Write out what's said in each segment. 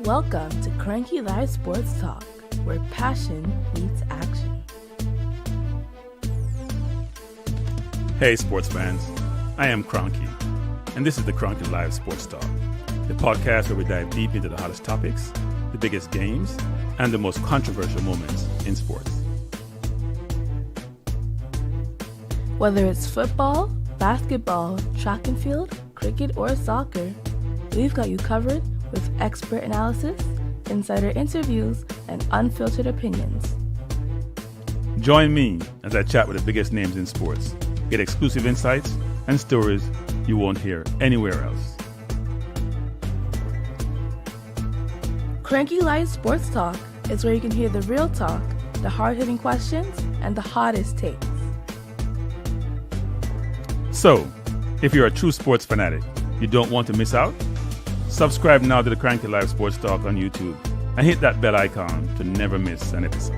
Welcome to Cranky Live Sports Talk, where passion meets action. Hey sports fans, I am Cranky, and this is the Cranky Live Sports Talk, the podcast where we dive deep into the hottest topics, the biggest games, and the most controversial moments in sports. Whether it's football, basketball, track and field, cricket, or soccer, we've got you covered with expert analysis, insider interviews, and unfiltered opinions. Join me as I chat with the biggest names in sports, get exclusive insights and stories you won't hear anywhere else. Cranky Live Sports Talk is where you can hear the real talk, the hard-hitting questions, and the hottest takes. So, if you're a true sports fanatic, you don't want to miss out? Subscribe now to the Cranky Live Sports Talk on YouTube and hit that bell icon to never miss an episode.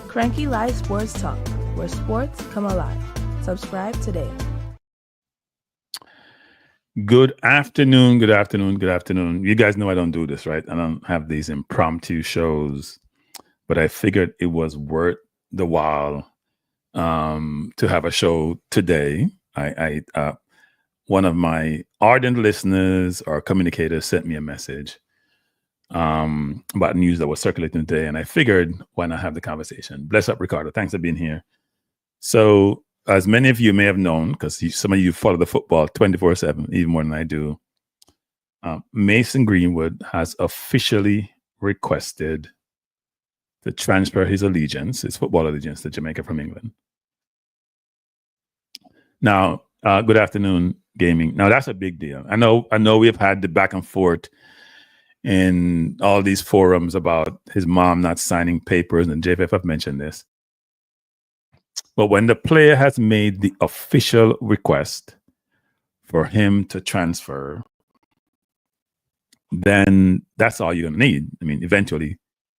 Cranky Live Sports Talk, where sports come alive. Subscribe today. Good afternoon. You guys know I don't do this, right? I don't have these impromptu shows, but I figured it was worth the while to have a show today. One of my ardent listeners or communicators sent me a message about news that was circulating today, and I figured, why not have the conversation? Bless up, Ricardo. Thanks for being here. So, as many of you may have known, because some of you follow the football 24/7, even more than I do, Mason Greenwood has officially requested to transfer his football allegiance to Jamaica from England. Now, good afternoon, gaming. Now, that's a big deal. I know we've had the back and forth in all these forums about his mom not signing papers, and JFF have mentioned this. But when the player has made the official request for him to transfer, then that's all you're going to need. I mean, eventually,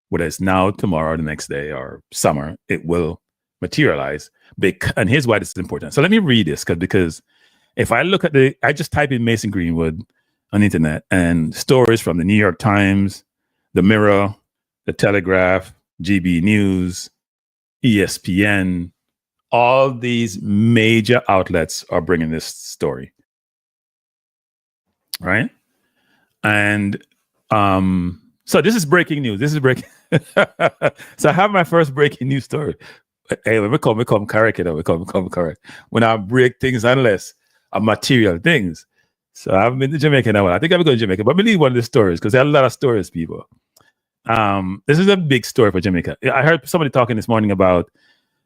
whether it's now, tomorrow, the next day, or summer, it will materialize. And here's why this is important. So let me read this, because if I look at I just type in Mason Greenwood on the internet, and stories from the New York Times, the Mirror, the Telegraph, GB News, ESPN, all these major outlets are bringing this story, right? And so this is breaking news. So I have my first breaking news story. Hey, we come correct. We come correct. When I break things unless are material things. So I've been to Jamaica now. I think I'm going to Jamaica, but I believe one of the stories, because there are a lot of stories, people. This is a big story for Jamaica. I heard somebody talking this morning about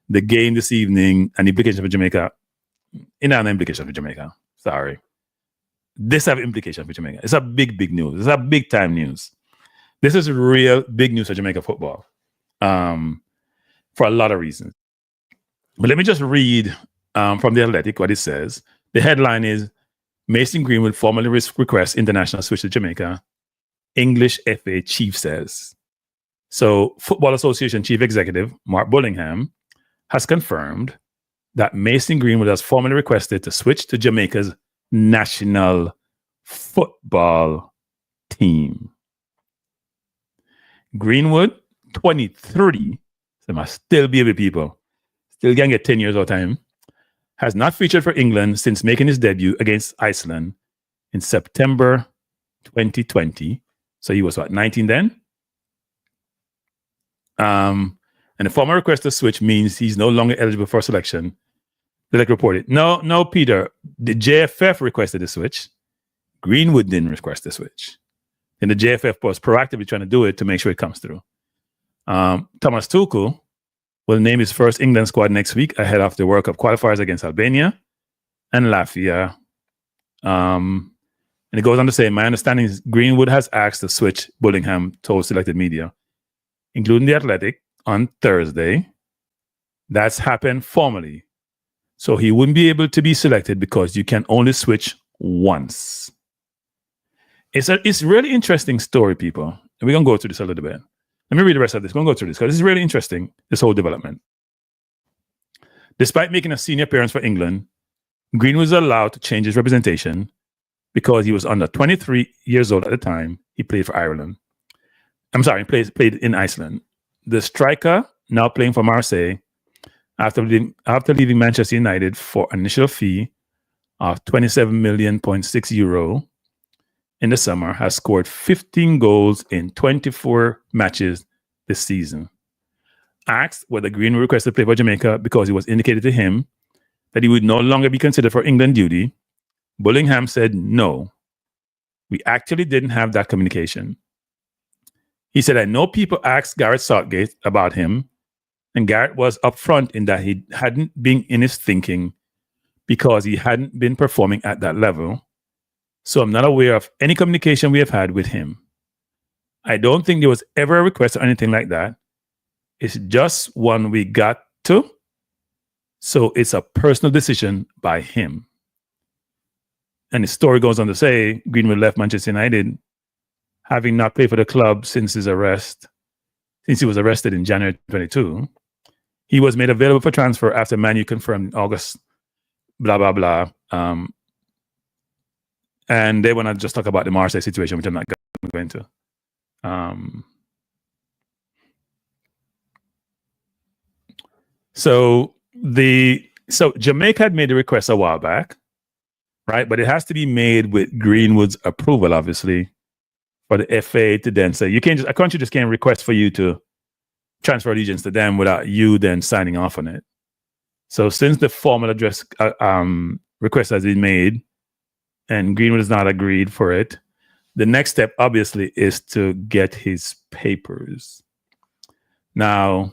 the game this evening and the implications for Jamaica. An implication for Jamaica. Sorry. This have implication for Jamaica. It's a big news. It's a big time news. This is real big news for Jamaica football. For a lot of reasons. But let me just read from The Athletic what it says. The headline is, Mason Greenwood formally requests international switch to Jamaica. English FA chief says. So, Football Association Chief Executive Mark Bullingham has confirmed that Mason Greenwood has formally requested to switch to Jamaica's national football team. Greenwood, 23, so must still be with people, still going to get 10 years of time, has not featured for England since making his debut against Iceland in September 2020. So he was 19 then? And the formal request to switch means he's no longer eligible for selection. Like reported. No, Peter. The JFF requested the switch. Greenwood didn't request the switch. And the JFF was proactively trying to do it to make sure it comes through. Thomas Tuchel will name his first England squad next week ahead of the World Cup qualifiers against Albania and Latvia. And it goes on to say, my understanding is Greenwood has asked to switch, Bullingham told selected media, including The Athletic, on Thursday. That's happened formally. So he wouldn't be able to be selected because you can only switch once. It's really interesting story, people. And we're going to go through this a little bit. Let me read the rest of this. We're going to go through this because this is really interesting, this whole development. Despite making a senior appearance for England, Greenwood was allowed to change his representation because he was under 23 years old at the time. He played for Ireland. I'm sorry, he played in Iceland. The striker, now playing for Marseille, after leaving Manchester United for an initial fee of 27 million euro in the summer, has scored 15 goals in 24 matches this season. Asked whether Greenwood requested to play for Jamaica because it was indicated to him that he would no longer be considered for England duty, Bullingham said no. We actually didn't have that communication. He said, I know people asked Gareth Southgate about him, and Gareth was upfront in that he hadn't been in his thinking because he hadn't been performing at that level. So I'm not aware of any communication we have had with him. I don't think there was ever a request or anything like that. It's just one we got to. So it's a personal decision by him. And the story goes on to say Greenwood left Manchester United, having not played for the club since he was arrested in January 22. He was made available for transfer after Man U confirmed in August, blah, blah, blah. And they want to just talk about the Marseille situation, which I'm not going to go into. So Jamaica had made a request a while back, right? But it has to be made with Greenwood's approval, obviously, for the FA to then say, a country just can't request for you to transfer allegiance to them without you then signing off on it. So since the formal address request has been made and Greenwood has not agreed for it, the next step obviously is to get his papers. Now,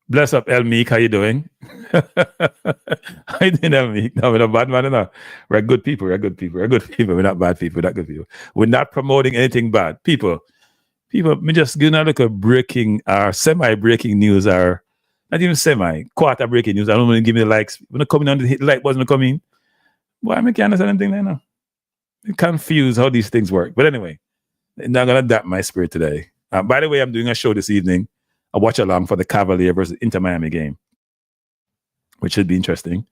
bless up, El Meek. How you doing? How you doing, El Meek? No, we're not bad man enough. We're good people. We're good people. We're good people. We're not bad people. We're not good people. We're not promoting anything bad. People, me just giving a look at semi-breaking news, or not even quarter breaking news. I don't want to give me the likes. When I come in on the like button, come in. Why am I can't understand anything there now? I'm confused how these things work. But anyway, I'm not going to adapt my spirit today. By the way, I'm doing a show this evening. A watch along for the Cavalier versus Inter Miami game, which should be interesting.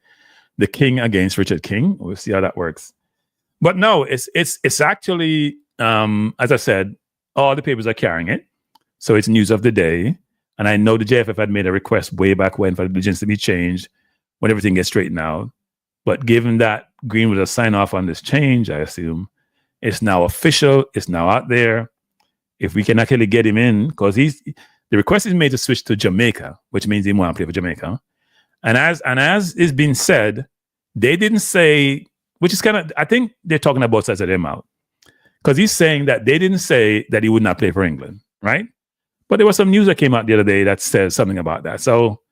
The King against Richard King. We'll see how that works. But no, it's actually, as I said, all the papers are carrying it. So it's news of the day. And I know the JFF had made a request way back when for the allegiance to be changed when everything gets straightened out. But given that Greenwood has signed off on this change, I assume, it's now official. It's now out there. If we can actually get him in, because the request is made to switch to Jamaica, which means he won't play for Jamaica. And as is being said, they didn't say, which is kind of, I think they're talking about sides of their mouth. Because he's saying that they didn't say that he would not play for England, right? But there was some news that came out the other day that says something about that. So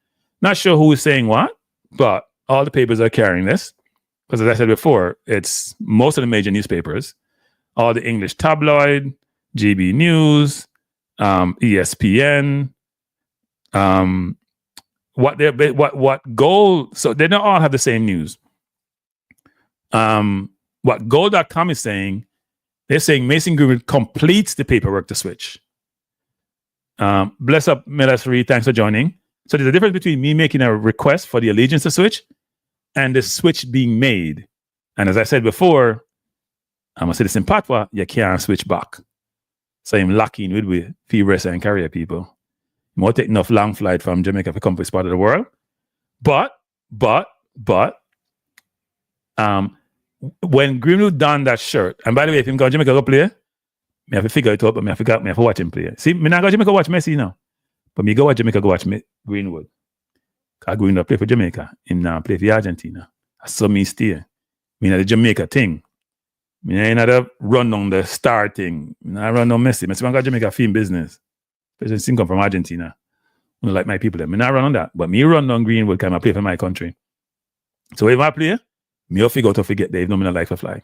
not sure who is saying what, but all the papers are carrying this. Because as I said before, it's most of the major newspapers, all the English tabloid, GB News, ESPN, what Goal, so they don't all have the same news. What Goal.com is saying, they're saying Mason Greenwood completes the paperwork to switch. Bless up, Melasri, thanks for joining. So there's a difference between me making a request for the allegiance to switch and the switch being made. And as I said before, I'm going to say this in Patois, you can't switch back. So I'm locking with Fevers and Carrier people. You won't take enough long flight from Jamaica to come to this part of the world. But, when Greenwood donned that shirt, and by the way, if him go to Jamaica go play, me have to figure it out, but me have to watch him play. See, me not go to Jamaica watch Messi now. But me go watch Jamaica go watch Greenwood. Because Greenwood play for Jamaica. Him now play for Argentina. So me stay. Me not the Jamaica thing. Me not the run on the star thing. Me not run on Messi. Messi go Jamaica film business. Especially since come from Argentina. I like my people there. Me not run on that. But me run on Greenwood because I play for my country. So if I play, me will figure out to forget Dave. No, me not like to fly.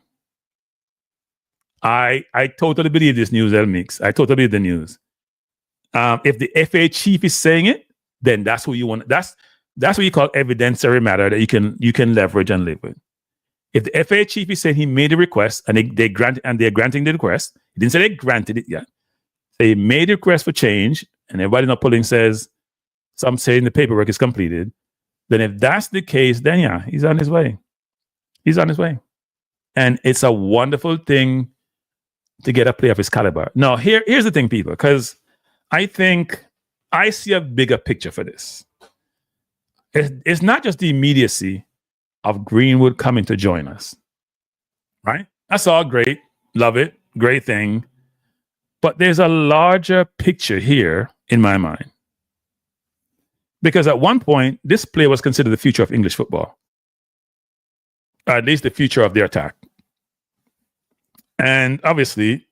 I totally believe this news, El Mix. I totally believe the news. If the FA chief is saying it, then that's who you want. That's what you call evidentiary matter that you can leverage and live with. If the FA chief is saying he made a request and they're granting the request, he didn't say they granted it yet. They made a request for change, and everybody not pulling says some saying the paperwork is completed. Then if that's the case, then yeah, he's on his way. He's on his way. And it's a wonderful thing to get a player of his caliber. Now, here's the thing, people, because I think I see a bigger picture for this. It's not just the immediacy of Greenwood coming to join us, right? That's all great. Love it. Great thing. But there's a larger picture here in my mind. Because at one point, this player was considered the future of English football. Or at least the future of their attack. And obviously,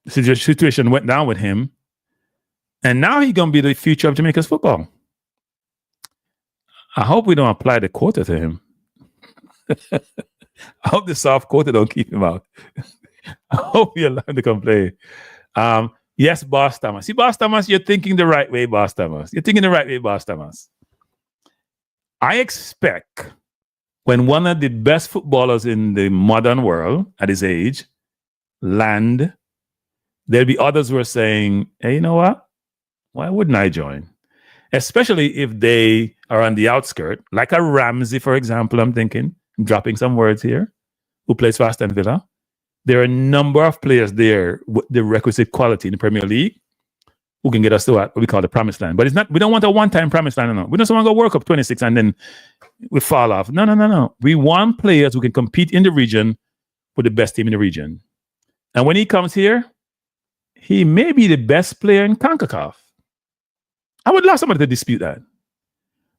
the situation went down with him. And now he's going to be the future of Jamaica's football. I hope we don't apply the quota to him. I hope the soft quota don't keep him out. I hope we allow him to come play. Yes, Boss Thomas. See, Boss Thomas, you're thinking the right way, Boss Thomas. You're thinking the right way, Boss Thomas. I expect when one of the best footballers in the modern world at his age land, there'll be others who are saying, hey, you know what? Why wouldn't I join? Especially if they are on the outskirt, like a Ramsey, for example, I'm thinking, I'm dropping some words here, who plays for Aston Villa. There are a number of players there with the requisite quality in the Premier League who can get us to what we call the promised land. But it's not. We don't want a one-time promised land. No. We don't want to go World Cup 26 and then we fall off. No. We want players who can compete in the region with the best team in the region. And when he comes here, he may be the best player in CONCACAF. I would love somebody to dispute that.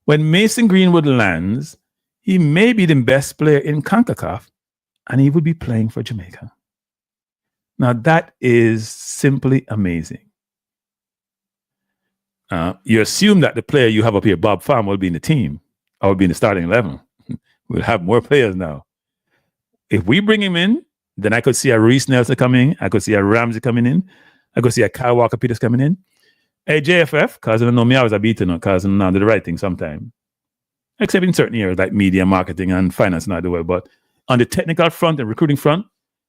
When Mason Greenwood lands, he may be the best player in CONCACAF, and he would be playing for Jamaica. Now, that is simply amazing. You assume that the player you have up here, Bob Farm, will be in the team, or will be in the starting 11. We'll have more players now. If we bring him in, then I could see a Reece Nelson coming in. I could see a Ramsey coming in. I could see a Kyle Walker-Peters coming in. A JFF, because I don't know me, I was a beaten, because I'm not do the right thing sometimes. Except in certain areas like media, marketing, and finance, not the way. But on the technical front and recruiting front,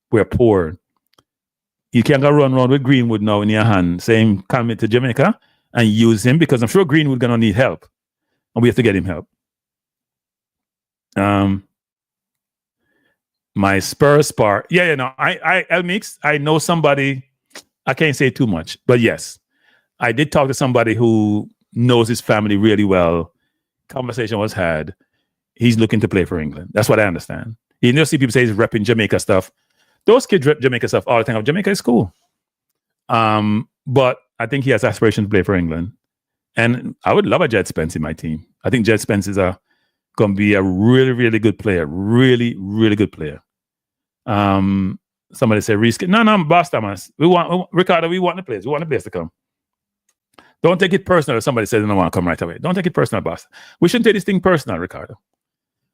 we're poor. You can't go run around with Greenwood now in your hand, saying, come to Jamaica and use him, because I'm sure Greenwood going to need help. And we have to get him help. My Spurs part. El Mix, I know somebody, I can't say too much, but yes. I did talk to somebody who knows his family really well. Conversation was had. He's looking to play for England. That's what I understand. You know, see people say he's repping Jamaica stuff. Those kids rep Jamaica stuff all the time. Jamaica is cool. But I think he has aspirations to play for England. And I would love a Jed Spence in my team. I think Jed Spence is going to be a really, really good player. Really, really good player. Somebody said, Reece. No, Boss Thomas. Ricardo, we want the players. We want the players to come. Don't take it personal if somebody says they don't want to come right away. Don't take it personal, boss. We shouldn't take this thing personal, Ricardo.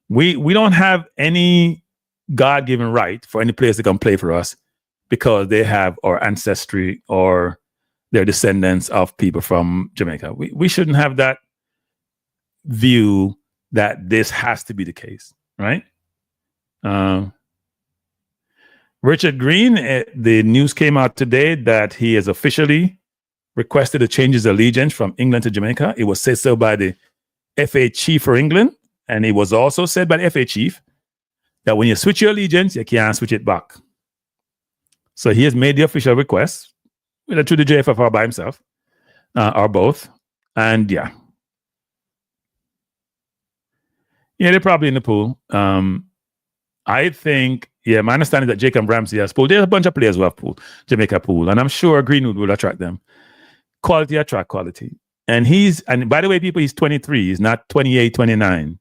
We don't have any God-given right for any players to come play for us because they have our ancestry or they're descendants of people from Jamaica. We shouldn't have that view that this has to be the case, right? Richard Green, the news came out today that he has officially requested to change his allegiance from England to Jamaica. It was said so by the FA chief for England, and it was also said by the FA chief that when you switch your allegiance, you can't switch it back. So he has made the official request, whether through the JFF or by himself, or both. And yeah, they're probably in the pool. I think, my understanding is that Jacob Ramsey has pooled. There's a bunch of players who have pooled, Jamaica pool, and I'm sure Greenwood will attract them. Quality attract quality. And by the way, people, he's 23. He's not 28, 29.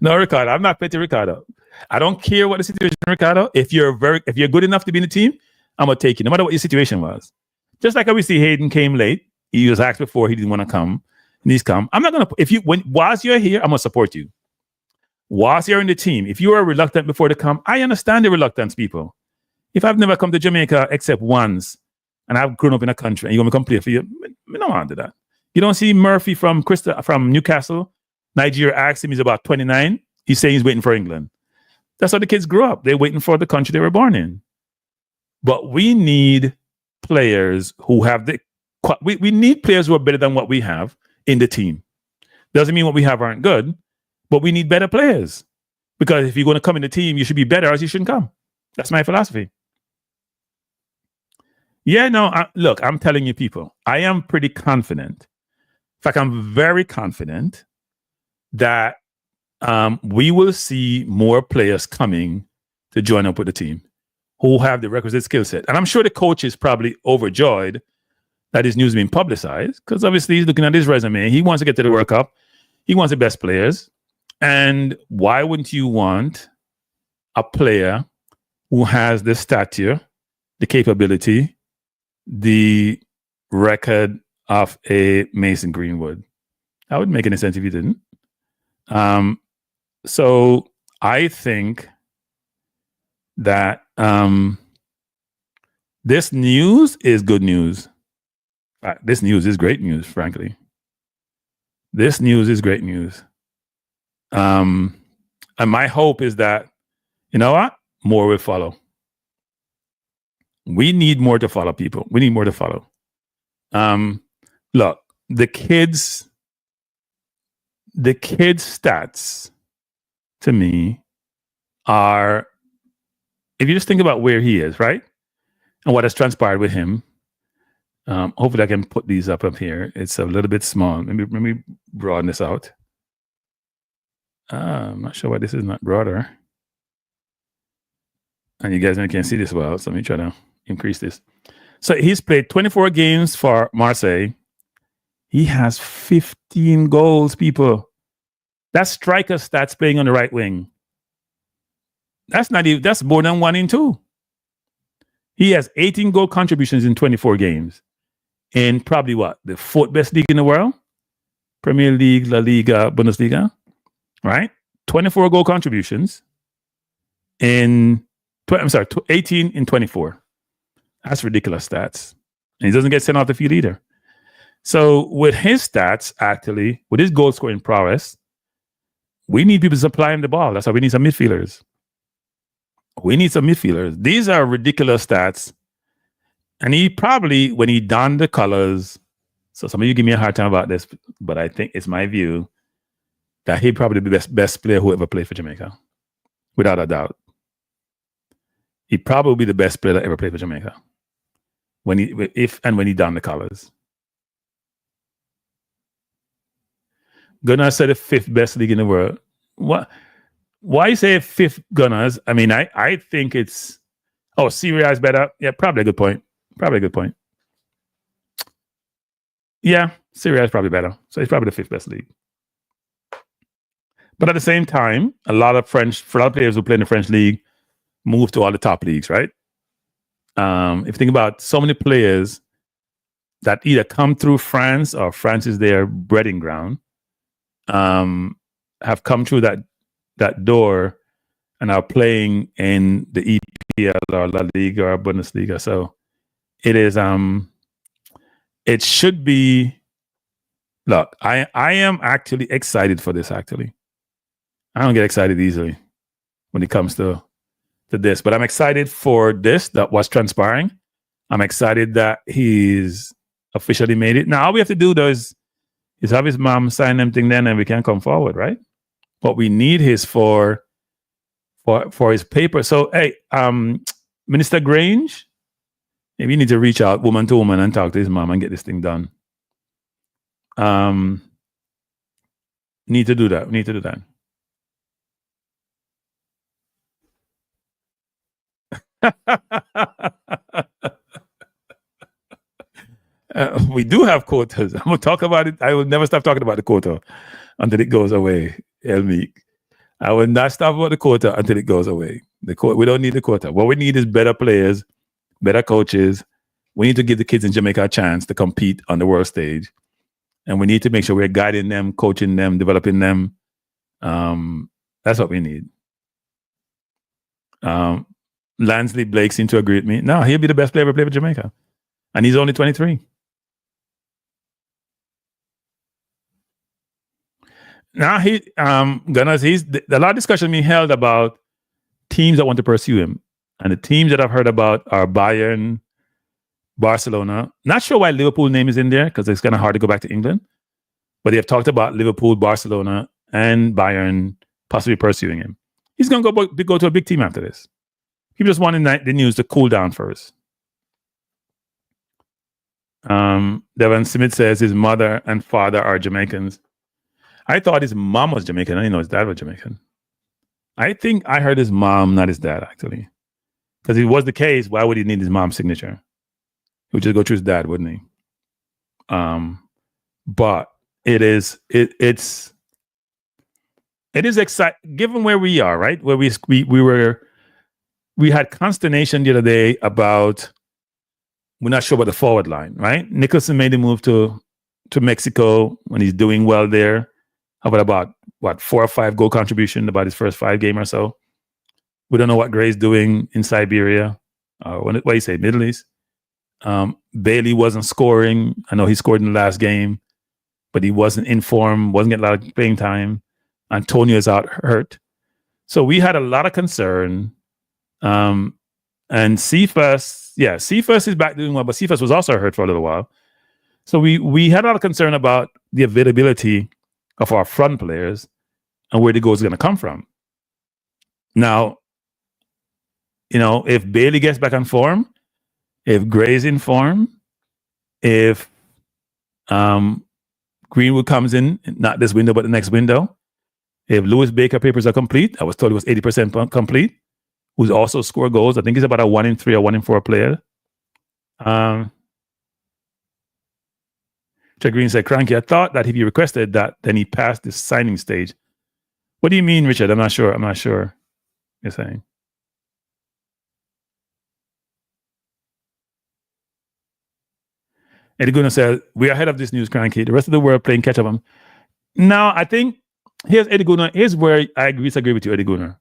No, Ricardo, I'm not petty, Ricardo. I don't care what the situation is, Ricardo. If you're good enough to be in the team, I'm gonna take you, no matter what your situation was. Just like we see Hayden came late. He was asked before, he didn't want to come, and he's come. I'm not gonna. Whilst you're here, I'm gonna support you. Whilst you're in the team, if you are reluctant before to come, I understand the reluctance, people. If I've never come to Jamaica except once, and I've grown up in a country, and you want me to come play for you, I don't want to do that. You don't see Murphy from Newcastle, Nigeria, asked him, he's about 29. He's saying he's waiting for England. That's how the kids grew up. They're waiting for the country they were born in. But we need players who have we need players who are better than what we have in the team. Doesn't mean what we have aren't good, But we need better players. Because if you're going to come in the team, you should be better or else you shouldn't come. That's my philosophy. Yeah, no, look, I'm telling you people, I am pretty confident. In fact, I'm very confident that we will see more players coming to join up with the team who have the requisite skill set. And I'm sure the coach is probably overjoyed that his news being publicized because obviously he's looking at his resume. He wants to get to the World Cup. He wants the best players. And why wouldn't you want a player who has the stature, the capability, the record of a Mason Greenwood? That wouldn't make any sense if you didn't. So I think that this news is good news. This news is great news, frankly. This news is great news. And my hope is that, you know what? More will follow. We need more to follow, people. We need more to follow. Look, the kids' stats to me are, if you just think about where he is, right? And what has transpired with him. Hopefully I can put these up here. It's a little bit small. Let me broaden this out. I'm not sure why this is not broader. And you guys can't see this well, so let me try to increase this. So he's played 24 games for Marseille. He has 15 goals, people. That's striker stats playing on the right wing. That's not even, that's more than 1 in 2. He has 18 goal contributions in 24 games. In probably what? The 4th best league in the world? Premier League, La Liga, Bundesliga. Right? 24 goal contributions in 18 in 24. That's ridiculous stats. And he doesn't get sent off the field either. So with his stats, actually, with his goal scoring prowess, we need people to supply him the ball. That's why we need some midfielders. We need some midfielders. These are ridiculous stats. And he probably, when he donned the colors, so some of you give me a hard time about this, but I think it's my view that he'd probably be the best player who ever played for Jamaica. Without a doubt. He'd probably be the best player that ever played for Jamaica. When he donned the colors. Gunners said the 5th best league in the world. What? Why say 5th Gunners? I mean, I think it's... Oh, Syria is better. Yeah, probably a good point. Yeah, Syria is probably better. So it's probably the 5th best league. But at the same time, a lot of players who play in the French league move to all the top leagues, right? If you think about so many players that either come through France or France is their breeding ground, have come through that door and are playing in the EPL or La Liga or Bundesliga. So it is, it should be, look, I am actually excited for this, actually. I don't get excited easily when it comes to this, but I'm excited for this, that what's transpiring. I'm excited that he's officially made it. Now, all we have to do, though, is have his mom sign them thing then and we can come forward, right? What we need is for his paper. So, hey, Minister Grange, maybe you need to reach out woman to woman and talk to his mom and get this thing done. Need to do that. We do have quotas. I'm going to talk about it. I will never stop talking about the quota until it goes away, Elmeek. I will not stop about the quota until it goes away. We don't need the quota. What we need is better players, better coaches. We need to give the kids in Jamaica a chance to compete on the world stage. And we need to make sure we're guiding them, coaching them, developing them. That's what we need. Lansley Blake seemed to agree with me. No, he'll be the best player ever played for Jamaica. And he's only 23. Now Gunners, a lot of discussion being held about teams that want to pursue him. And the teams that I've heard about are Bayern, Barcelona. Not sure why Liverpool name is in there, because it's kind of hard to go back to England. But they have talked about Liverpool, Barcelona, and Bayern possibly pursuing him. He's going to go to a big team after this. He just wanted the news to cool down first. Devon Smith says his mother and father are Jamaicans. I thought his mom was Jamaican. I didn't know his dad was Jamaican. I think I heard his mom, not his dad, actually. Because if it was the case, why would he need his mom's signature? He would just go to his dad, wouldn't he? But it's exciting, given where we are, right? Where we had consternation the other day about, we're not sure about the forward line, right? Nicholson made the move to Mexico when he's doing well there. How about what, 4 or 5 goal contribution about his first 5 game or so? We don't know what Gray's doing in Siberia. What do you say, Middle East? Bailey wasn't scoring. I know he scored in the last game, but he wasn't in form, wasn't getting a lot of playing time. Antonio's out hurt. So we had a lot of concern. And Cephas is back doing well, but Cephas was also hurt for a little while. So we had a lot of concern about the availability of our front players and where the goal is going to come from. Now, if Bailey gets back on form, if Gray's in form, if Greenwood comes in, not this window, but the next window, if Lewis Baker papers are complete, I was told he was 80% complete, who's also scored goals. I think he's about a 1 in 3 or 1 in 4 player. Jack Green said, Cranky, I thought that if he requested that, then he passed the signing stage. What do you mean, Richard? I'm not sure. You're saying. Eddie Gunnar said, we're ahead of this news, Cranky. The rest of the world playing catch up. Now, I think, here's Eddie Gunnar. Here's where I disagree with you, Eddie Gunnar.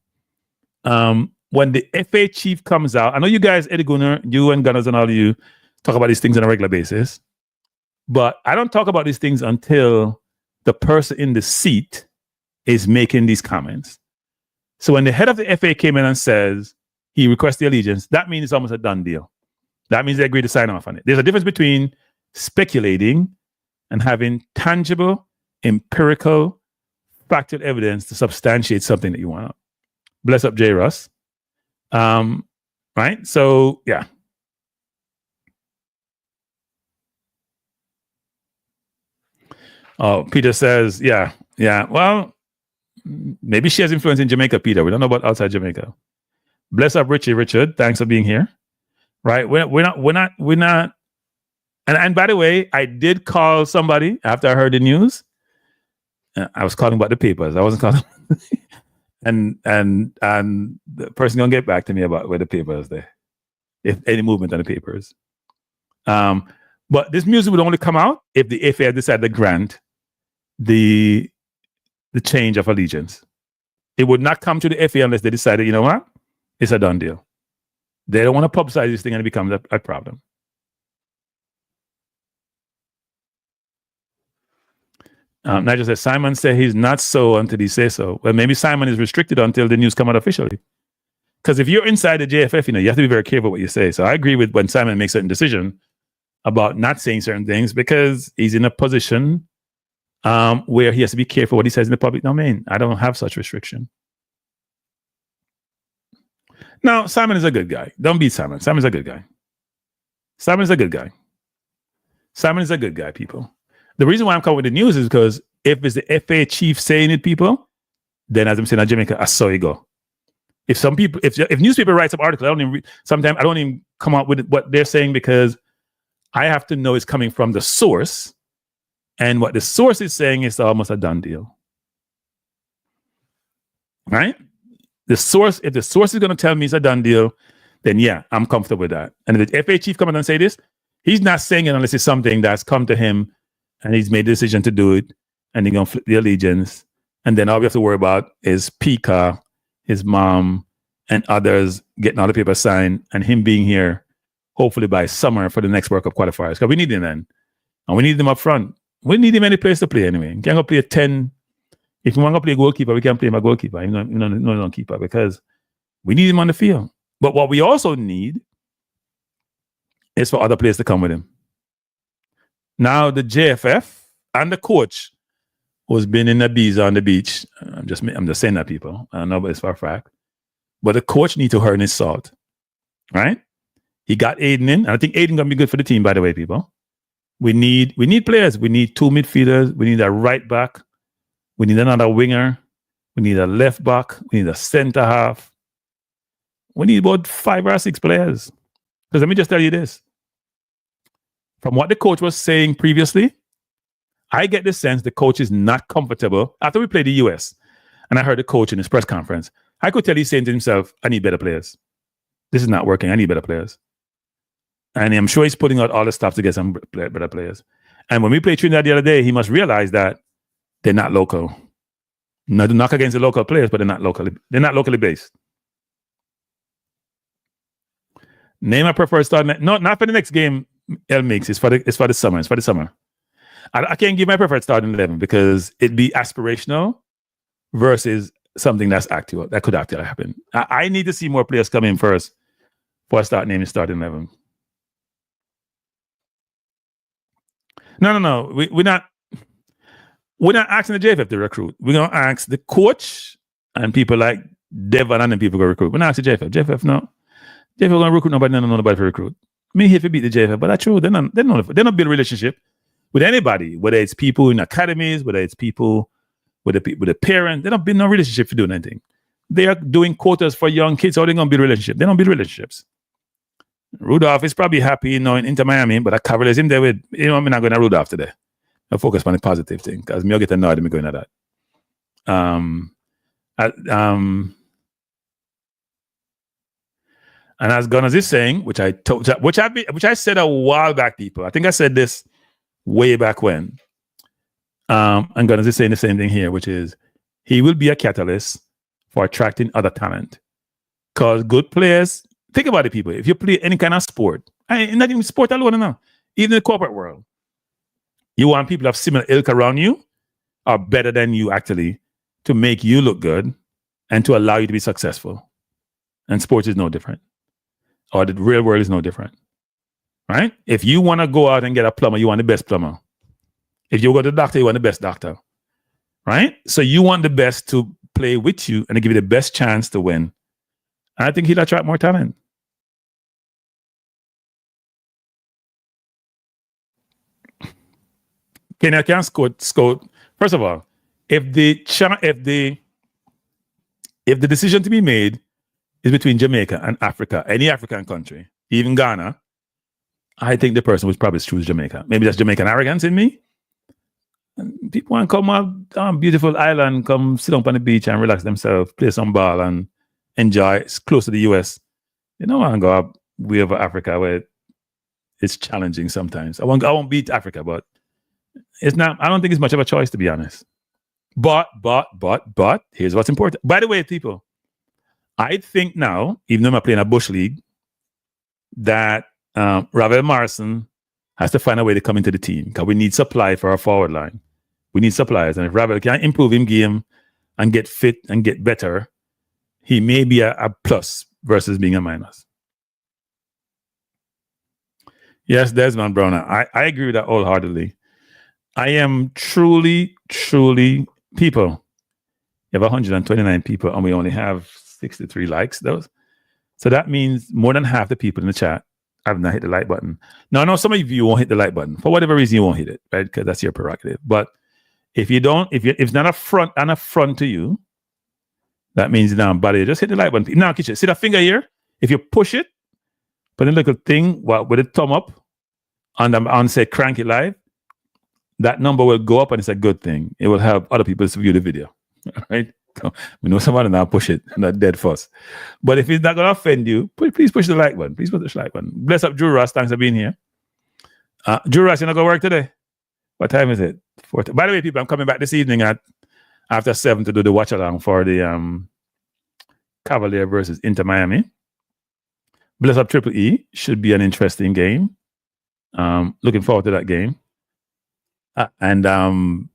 When the FA chief comes out, I know you guys, Eddie Gunnar, you and Gunners and all of you, talk about these things on a regular basis. But I don't talk about these things until the person in the seat is making these comments. So when the head of the FA came in and says he requests the allegiance, that means it's almost a done deal. That means they agree to sign off on it. There's a difference between speculating and having tangible, empirical, factual evidence to substantiate something that you want. Bless up J. Russ. Right? So, yeah. Oh, Peter says, yeah. Well, maybe she has influence in Jamaica, Peter. We don't know about outside Jamaica. Bless up Richard. Thanks for being here. Right? We're not. And by the way, I did call somebody after I heard the news. I was calling about the papers. I wasn't calling. and the person gonna get back to me about where the paper is there, if any movement on the papers. But this music would only come out if the FA decided to grant the change of allegiance. It would not come to the FA unless they decided, you know what, it's a done deal. They don't want to publicize this thing and it becomes a problem. Nigel says, Simon said he's not so until he says so. Well, maybe Simon is restricted until the news come out officially. Because if you're inside the JFF, you have to be very careful what you say. So I agree with when Simon makes a certain decision about not saying certain things because he's in a position where he has to be careful what he says in the public domain. I don't have such restriction. Now, Simon is a good guy. Don't beat Simon. Simon's a good guy. Simon's a good guy. Simon is a good guy, people. The reason why I'm coming with the news is because if it's the FA chief saying it, people, then as I'm saying in Jamaica, I saw it go. If some people, if newspaper writes some article, sometimes I don't even come up with what they're saying because I have to know it's coming from the source. And what the source is saying is almost a done deal. Right? If the source is going to tell me it's a done deal, then yeah, I'm comfortable with that. And if the FA chief comes and say this, he's not saying it unless it's something that's come to him and he's made the decision to do it, and he's going to flip the allegiance. And then all we have to worry about is Pika, his mom, and others getting all the papers signed, and him being here, hopefully by summer for the next World Cup qualifiers. Because we need him then. And we need him up front. We need him any place to play anyway. We can't go play a 10. If we want to play goalkeeper, we can't play him a goalkeeper. No keeper, because we need him on the field. But what we also need is for other players to come with him. Now, the JFF and the coach who's been in Ibiza on the beach. I'm just saying that, people. I don't know, but it's for a fact. But the coach needs to earn his salt, right? He got Aiden in, and I think Aiden gonna be good for the team. By the way, people, we need players. We need 2 midfielders. We need a right back. We need another winger. We need a left back. We need a center half. We need about 5 or 6 players. Because let me just tell you this. From what the coach was saying previously, I get the sense the coach is not comfortable. After we played the US, and I heard the coach in his press conference, I could tell he's saying to himself, I need better players. This is not working. I need better players. And I'm sure he's putting out all the stuff to get some better players. And when we played Trinidad the other day, he must realize that they're not local. Not to knock against the local players, but they're not locally based. Name a preferred start. No, not for the next game, El Mix. It's for the summer. It's for the summer. I can't give my preferred starting 11 because it'd be aspirational versus something that's actual. That could actually happen. I need to see more players come in first before I start naming starting 11. No. We're not asking the JFF to recruit. We're gonna ask the coach and people like Devon and then people go recruit. We're not asking JFF. JFF, no. JFF gonna recruit nobody, nobody for recruit. Me here to beat the JFF, but that's true. They don't build a relationship with anybody, whether it's people in academies, whether it's people with the parents. They don't build no relationship for doing anything. They are doing quotas for young kids. How they gonna build relationships? They don't build relationships. Rudolph is probably happy knowing Inter Miami, but a Cavalier him there with, I'm not going to Rudolph today. I focus on the positive thing because me get annoyed at me going at that. And as Gunners is saying, which I said a while back, people. I think I said this way back when. And Gunners is saying the same thing here, which is he will be a catalyst for attracting other talent. Because good players, think about it, people. If you play any kind of sport, not even sport alone, no. Even in the corporate world, you want people to have similar ilk around you or better than you actually to make you look good and to allow you to be successful. And sports is no different. Or the real world is no different. Right? If you want to go out and get a plumber, you want the best plumber. If you go to the doctor, you want the best doctor. Right? So you want the best to play with you and to give you the best chance to win. And I think he'll attract more talent. Kenya can score. First of all, if the decision to be made is between Jamaica and Africa, any African country, even Ghana, I think the person would probably choose Jamaica. Maybe that's Jamaican arrogance in me. And people want to come on beautiful island, come sit up on the beach and relax themselves, play some ball and enjoy. It's close to the US. You know, I want to go up way over Africa where it's challenging sometimes. I won't beat Africa, but it's not. I don't think it's much of a choice, to be honest. But here's what's important. By the way, people, I think now, even though I'm playing a bush league, that Ravel Morrison has to find a way to come into the team because we need supply for our forward line. We need suppliers, and if Ravel can improve his game and get fit and get better, he may be a plus versus being a minus. Yes, Desmond Brown. I agree with that wholeheartedly. I am truly, people. You have 129 people and we only have 63 likes. So that means more than half the people in the chat have not hit the like button. Now, I know some of you won't hit the like button. For whatever reason, you won't hit it, right? Because that's your prerogative. But if you don't, if it's not an affront to you, that means down, buddy, just hit the like button. Now, Kitchen, see that finger here? If you push it, put a little thing with a thumb up on say crank it live, that number will go up and it's a good thing. It will help other people to view the video. Right? We know somebody now push it, not dead first. But if it's not going to offend you, please push the like button. Please push the like button. Bless up Drew Ross. Thanks for being here. Drew Ross, you're not going to work today? What time is it? By the way, people, I'm coming back this evening after 7 to do the watch along for the Cavalier versus Inter Miami. Bless up Triple E. Should be an interesting game. Looking forward to that game. And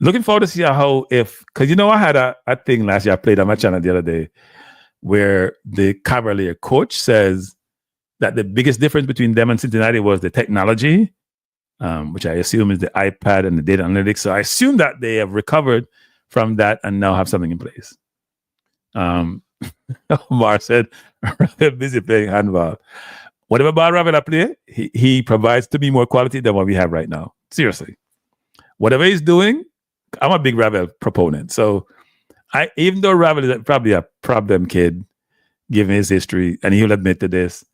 looking forward to see because I had a thing last year I played on my channel the other day where the Cavalier coach says that the biggest difference between them and Cincinnati was the technology which I assume is the iPad and the data analytics. So I assume that they have recovered from that and now have something in place. Omar said, busy playing handball. Whatever ball Ravel play, he provides to me more quality than what we have right now. Seriously. Whatever he's doing, I'm a big Ravel proponent. So even though Ravel is probably a problem kid, given his history, and he'll admit to this,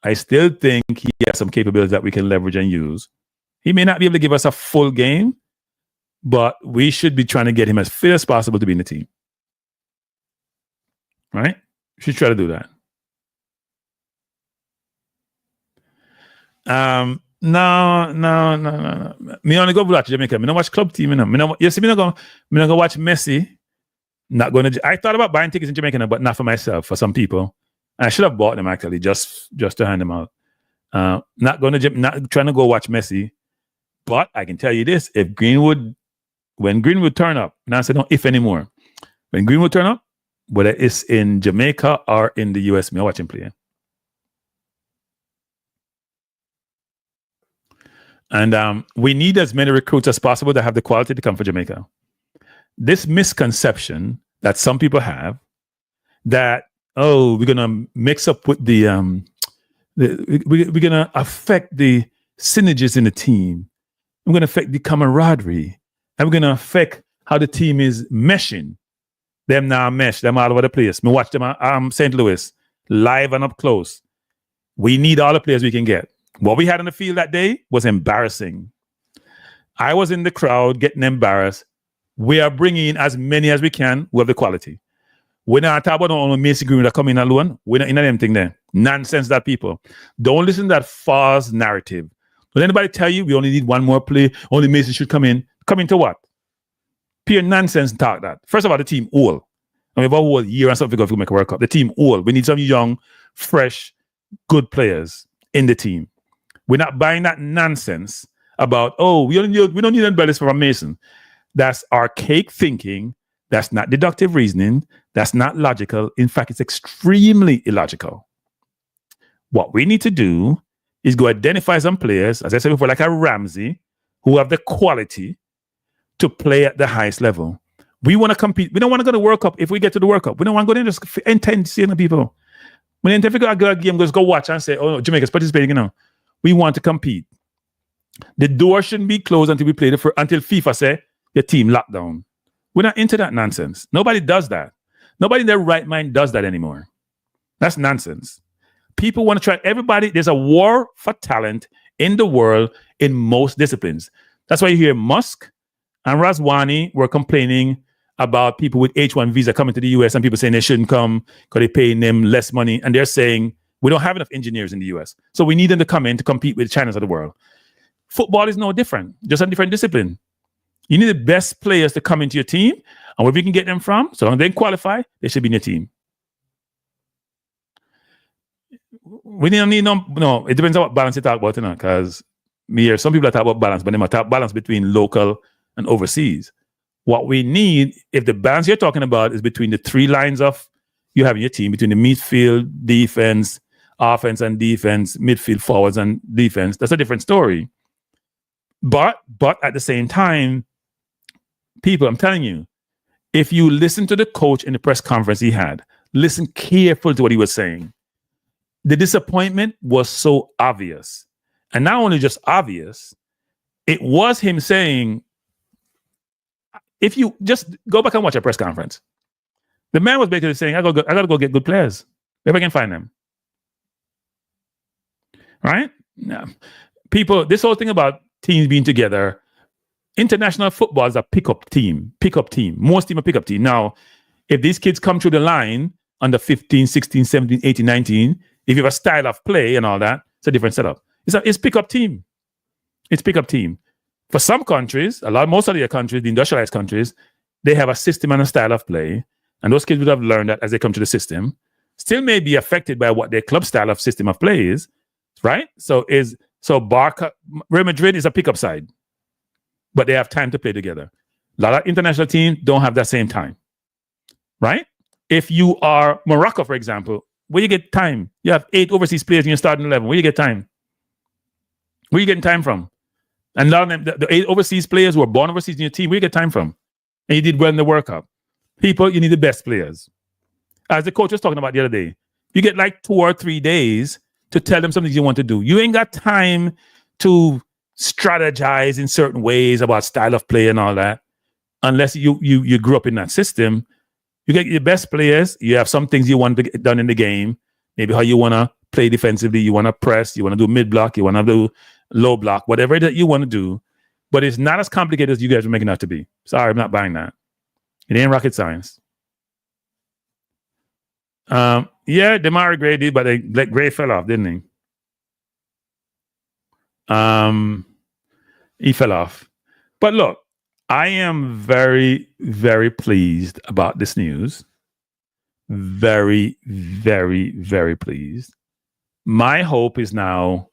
I still think he has some capabilities that we can leverage and use. He may not be able to give us a full game, but we should be trying to get him as fit as possible to be in the team. Right? We should try to do that. No. Me only go watch Jamaica. Me not watch club team. You see, me not go watch Messi. Not going to. I thought about buying tickets in Jamaica, but not for myself. For some people, I should have bought them actually, just to hand them out. Not trying to go watch Messi, but I can tell you this: when Greenwood turn up, and I said no if anymore, when Greenwood turn up, whether it's in Jamaica or in the US, me watch him play. And we need as many recruits as possible that have the quality to come for Jamaica. This misconception that some people have that, we're going to mix up with we're going to affect the synergies in the team. We're going to affect the camaraderie. And we're going to affect how the team is meshing. Them now mesh, them all over the place. Me watch them St. Louis, live and up close. We need all the players we can get. What we had on the field that day was embarrassing. I was in the crowd getting embarrassed. We are bringing in as many as we can with the quality. We're not talking about only Messi Greenwood that come in alone. We're not in anything there. Nonsense, that people. Don't listen to that false narrative. Don't anybody tell you we only need one more play, only Messi should come in. Come into what? Pure nonsense talk that. First of all, the team old. And we have a whole year and something to make a World Cup. The team old. We need some young, fresh, good players in the team. We're not buying that nonsense about, we don't need anybody from Mason. That's archaic thinking. That's not deductive reasoning. That's not logical. In fact, it's extremely illogical. What we need to do is go identify some players, as I said before, like a Ramsey, who have the quality to play at the highest level. We want to compete. We don't want to go to the World Cup if we get to the World Cup. We don't want to go there and just intend seeing the people. When you intend to go a game, just go watch and say, Jamaica's participating, We want to compete. The door shouldn't be closed until we play until FIFA say your team locked down. We're not into that nonsense. Nobody does that. Nobody in their right mind does that anymore. That's nonsense. People want to try everybody. There's a war for talent in the world in most disciplines. That's why you hear Musk and Razwani were complaining about people with H-1 visa coming to the US and people saying they shouldn't come because they're paying them less money. And they're saying, we don't have enough engineers in the US. So we need them to come in to compete with the Chinas of the world. Football is no different, just a different discipline. You need the best players to come into your team. And where we can get them from, so long as they qualify, they should be in your team. We don't need no, it depends on what balance you talk about, because some people talk about balance, but they might talk balance between local and overseas. What we need, if the balance you're talking about is between the three lines of you have in your team, between the midfield, defense, offense and defense, midfield, forwards and defense, that's a different story. But at the same time, people, I'm telling you, if you listen to the coach in the press conference he had, listen carefully to what he was saying. The disappointment was so obvious. And not only just obvious, it was him saying, if you just go back and watch a press conference, the man was basically saying, I gotta go get good players. If I can find them. Right? Yeah. People, this whole thing about teams being together, international football is a pickup team. Most teams are pickup team. Now, if these kids come through the line under 15, 16, 17, 18, 19, if you have a style of play and all that, it's a different setup. It's pickup team. It's pickup team. For some countries, most of the countries, the industrialized countries, they have a system and a style of play. And those kids would have learned that as they come to the system. Still may be affected by what their club style of system of play is, right? So Barca, Real Madrid is a pickup side, but they have time to play together. A lot of international teams don't have that same time, right? If you are Morocco, for example, where you get time? You have 8 overseas players in your starting 11. Where you get time? Where you getting time from? And a lot of them, the 8 overseas players who are born overseas in your team, where you get time from? And you did well in the World Cup. People, you need the best players. As the coach was talking about the other day, you get like 2 or 3 days to tell them something you want to do. You ain't got time to strategize in certain ways about style of play and all that, unless you grew up in that system. You get your best players. You have some things you want to get done in the game. Maybe how you want to play defensively. You want to press. You want to do mid block. You want to do low block. Whatever that you want to do. But it's not as complicated as you guys are making it out to be. Sorry, I'm not buying that. It ain't rocket science. Yeah, Demari Gray did, but Gray fell off, didn't he? He fell off. But look, I am very, very pleased about this news. Very, very, very pleased. My hope is now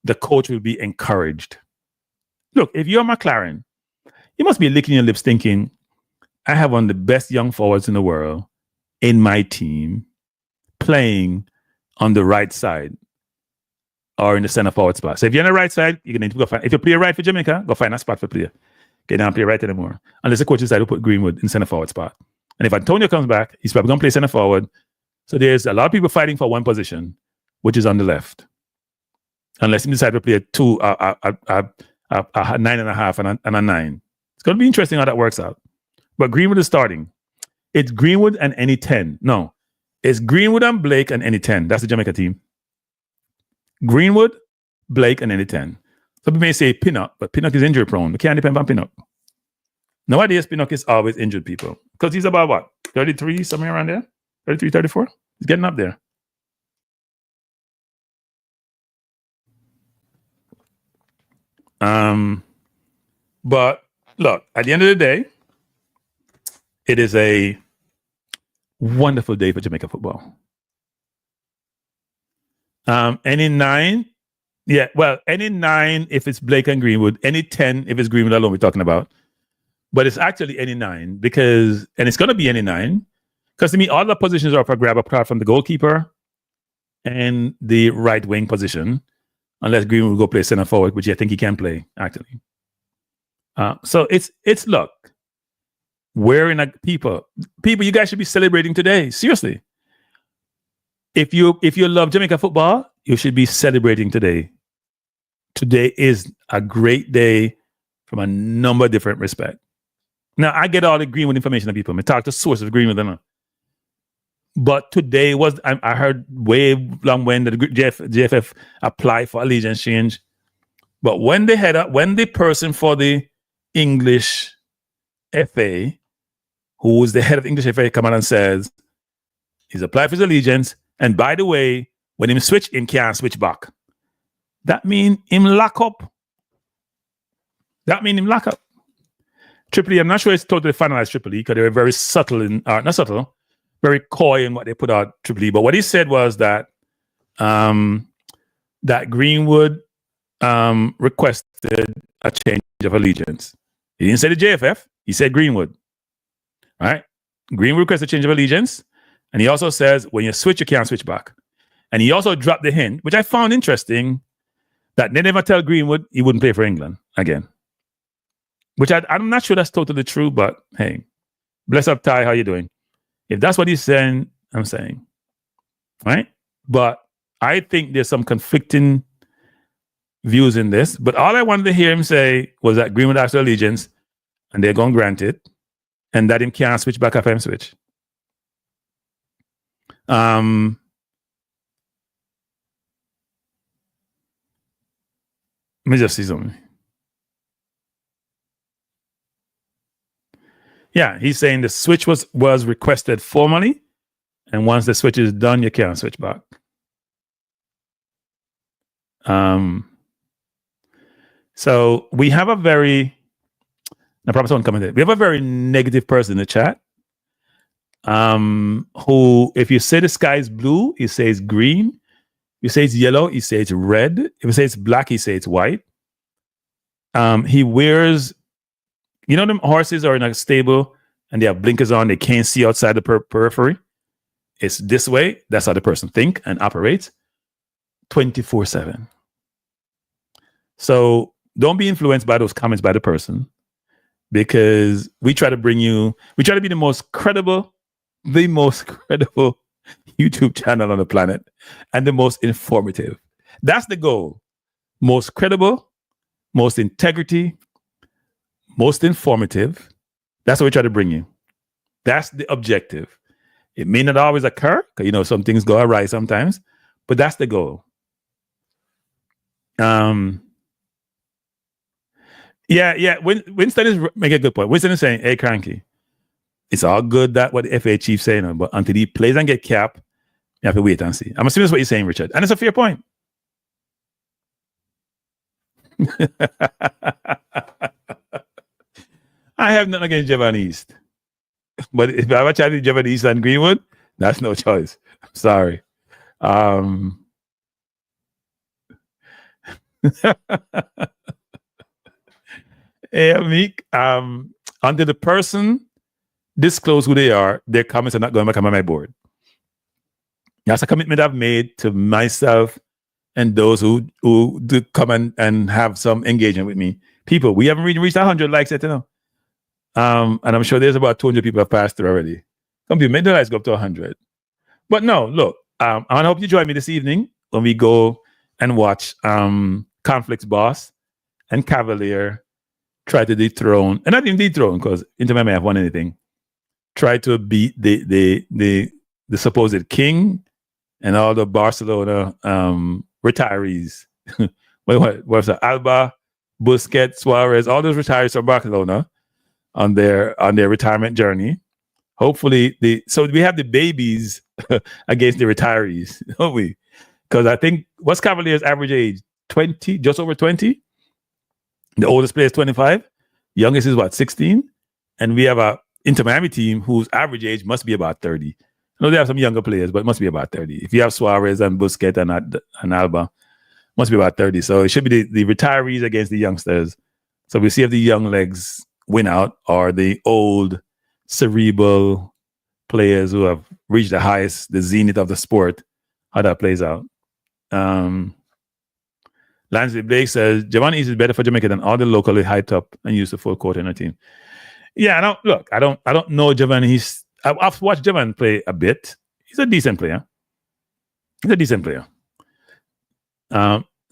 the coach will be encouraged. Look, if you're McLaren, you must be licking your lips thinking, I have one of the best young forwards in the world in my team playing on the right side or in the center forward spot. So if you're on the right side, you're going to need to go find, if you play right for Jamaica, go find a spot for player. Okay, now play right anymore. Unless the coach decides to put Greenwood in center forward spot. And if Antonio comes back, he's probably going to play center forward. So there's a lot of people fighting for one position, which is on the left. Unless he decides to play a 9.5 and a 9. It's going to be interesting how that works out. But Greenwood is starting. It's Greenwood and any 10. No, it's Greenwood and Blake and any 10. That's the Jamaica team. Greenwood, Blake, and any 10. Some people may say Pinnock, but Pinnock is injury prone. We can't depend on Pinnock. Nowadays, Pinnock is always injured people. Because he's about what? 33, somewhere around there? 33, 34? He's getting up there. But look, at the end of the day, it is a wonderful day for Jamaica football. Any 9, yeah, well, any 9 if it's Blake and Greenwood, any 10 if it's Greenwood alone we're talking about. But it's actually any 9 because, and it's going to be any 9 because to me, all the positions are up for grab apart from the goalkeeper and the right wing position, unless Greenwood will go play center forward, which I think he can play actually. So it's look, we're in a people, you guys should be celebrating today. Seriously. If you love Jamaica football, you should be celebrating today. Today is a great day from a number of different respects. Now, I get all the Greenwood information of people. I talk to sources of Greenwood. But today was, I heard way long when the JFF applied for allegiance change. But when they when the person for the English FA, who was the head of English FA, come out and says, he's applied for his allegiance. And by the way, when him switch, him can't switch back. That mean him lock up. Triple E, I'm not sure it's totally finalized Triple E because they were very subtle not subtle, very coy in what they put out Triple E. But what he said was that that Greenwood requested a change of allegiance. He didn't say the JFF, he said Greenwood. All right? Greenwood requested a change of allegiance. And he also says, when you switch, you can't switch back. And he also dropped the hint, which I found interesting, that they never tell Greenwood he wouldn't play for England again. Which I'm not sure that's totally true, but hey, bless up, Ty, how you doing? If that's what he's saying, I'm saying. Right? But I think there's some conflicting views in this. But all I wanted to hear him say was that Greenwood asked for allegiance, and they're going to grant it, and that him can't switch back after him switch. Let me just see something. Yeah, he's saying the switch was requested formally, and once the switch is done, you can't switch back. So we have a very, I probably someone commented. We have a very negative person in the chat. Who, if you say the sky is blue, he says green. If you say it's yellow, he says red. If you say it's black, he says it's white. He wears, you know, them horses are in a stable and they have blinkers on. They can't see outside the periphery. It's this way. That's how the person think and operates 24/7. So don't be influenced by those comments by the person, because we try to be the most credible YouTube channel on the planet and the most informative. That's the goal. Most credible, most integrity, most informative. That's what we try to bring you. That's the objective. It may not always occur, because some things go awry sometimes, but that's the goal. Yeah. Winston is making a good point. Winston is saying, "Hey, Cranky, it's all good that what the FA chief saying, but until he plays and get capped, you have to wait and see." I'm assuming that's what you're saying, Richard, and it's a fair point. I have nothing against Javon East, but if I ever try to do Javon East and Greenwood, that's no choice. I'm sorry. Hey, Meek, until the person disclose who they are, their comments are not going back on my board. That's a commitment I've made to myself and those who do come and have some engagement with me. People, we haven't reached 100 likes yet, and I'm sure there's about 200 people have passed through already. Some people made the likes go up to 100. But no, look, I hope you join me this evening when we go and watch Conflict's boss and Cavalier try to dethrone, and not even dethrone, because Inter Miami have won anything. Try to beat the supposed king and all the Barcelona retirees. What's that? Alba, Busquets, Suarez, all those retirees from Barcelona on their retirement journey. Hopefully, so we have the babies against the retirees, don't we? Because I think what's Cavalier's average age? 20, just over 20. The oldest player is 25. Youngest is what, 16? And we have a Inter Miami team whose average age must be about 30. I know they have some younger players, but it must be about 30. If you have Suarez and Busquets and Alba, must be about 30. So it should be the retirees against the youngsters. So we'll see if the young legs win out, or the old cerebral players who have reached the zenith of the sport, how that plays out. Lansley Blake says Javon East is better for Jamaica than all the locally hyped up and used the full court in our team. Yeah, I don't know Javon East. I've watched Javon play a bit. He's a decent player.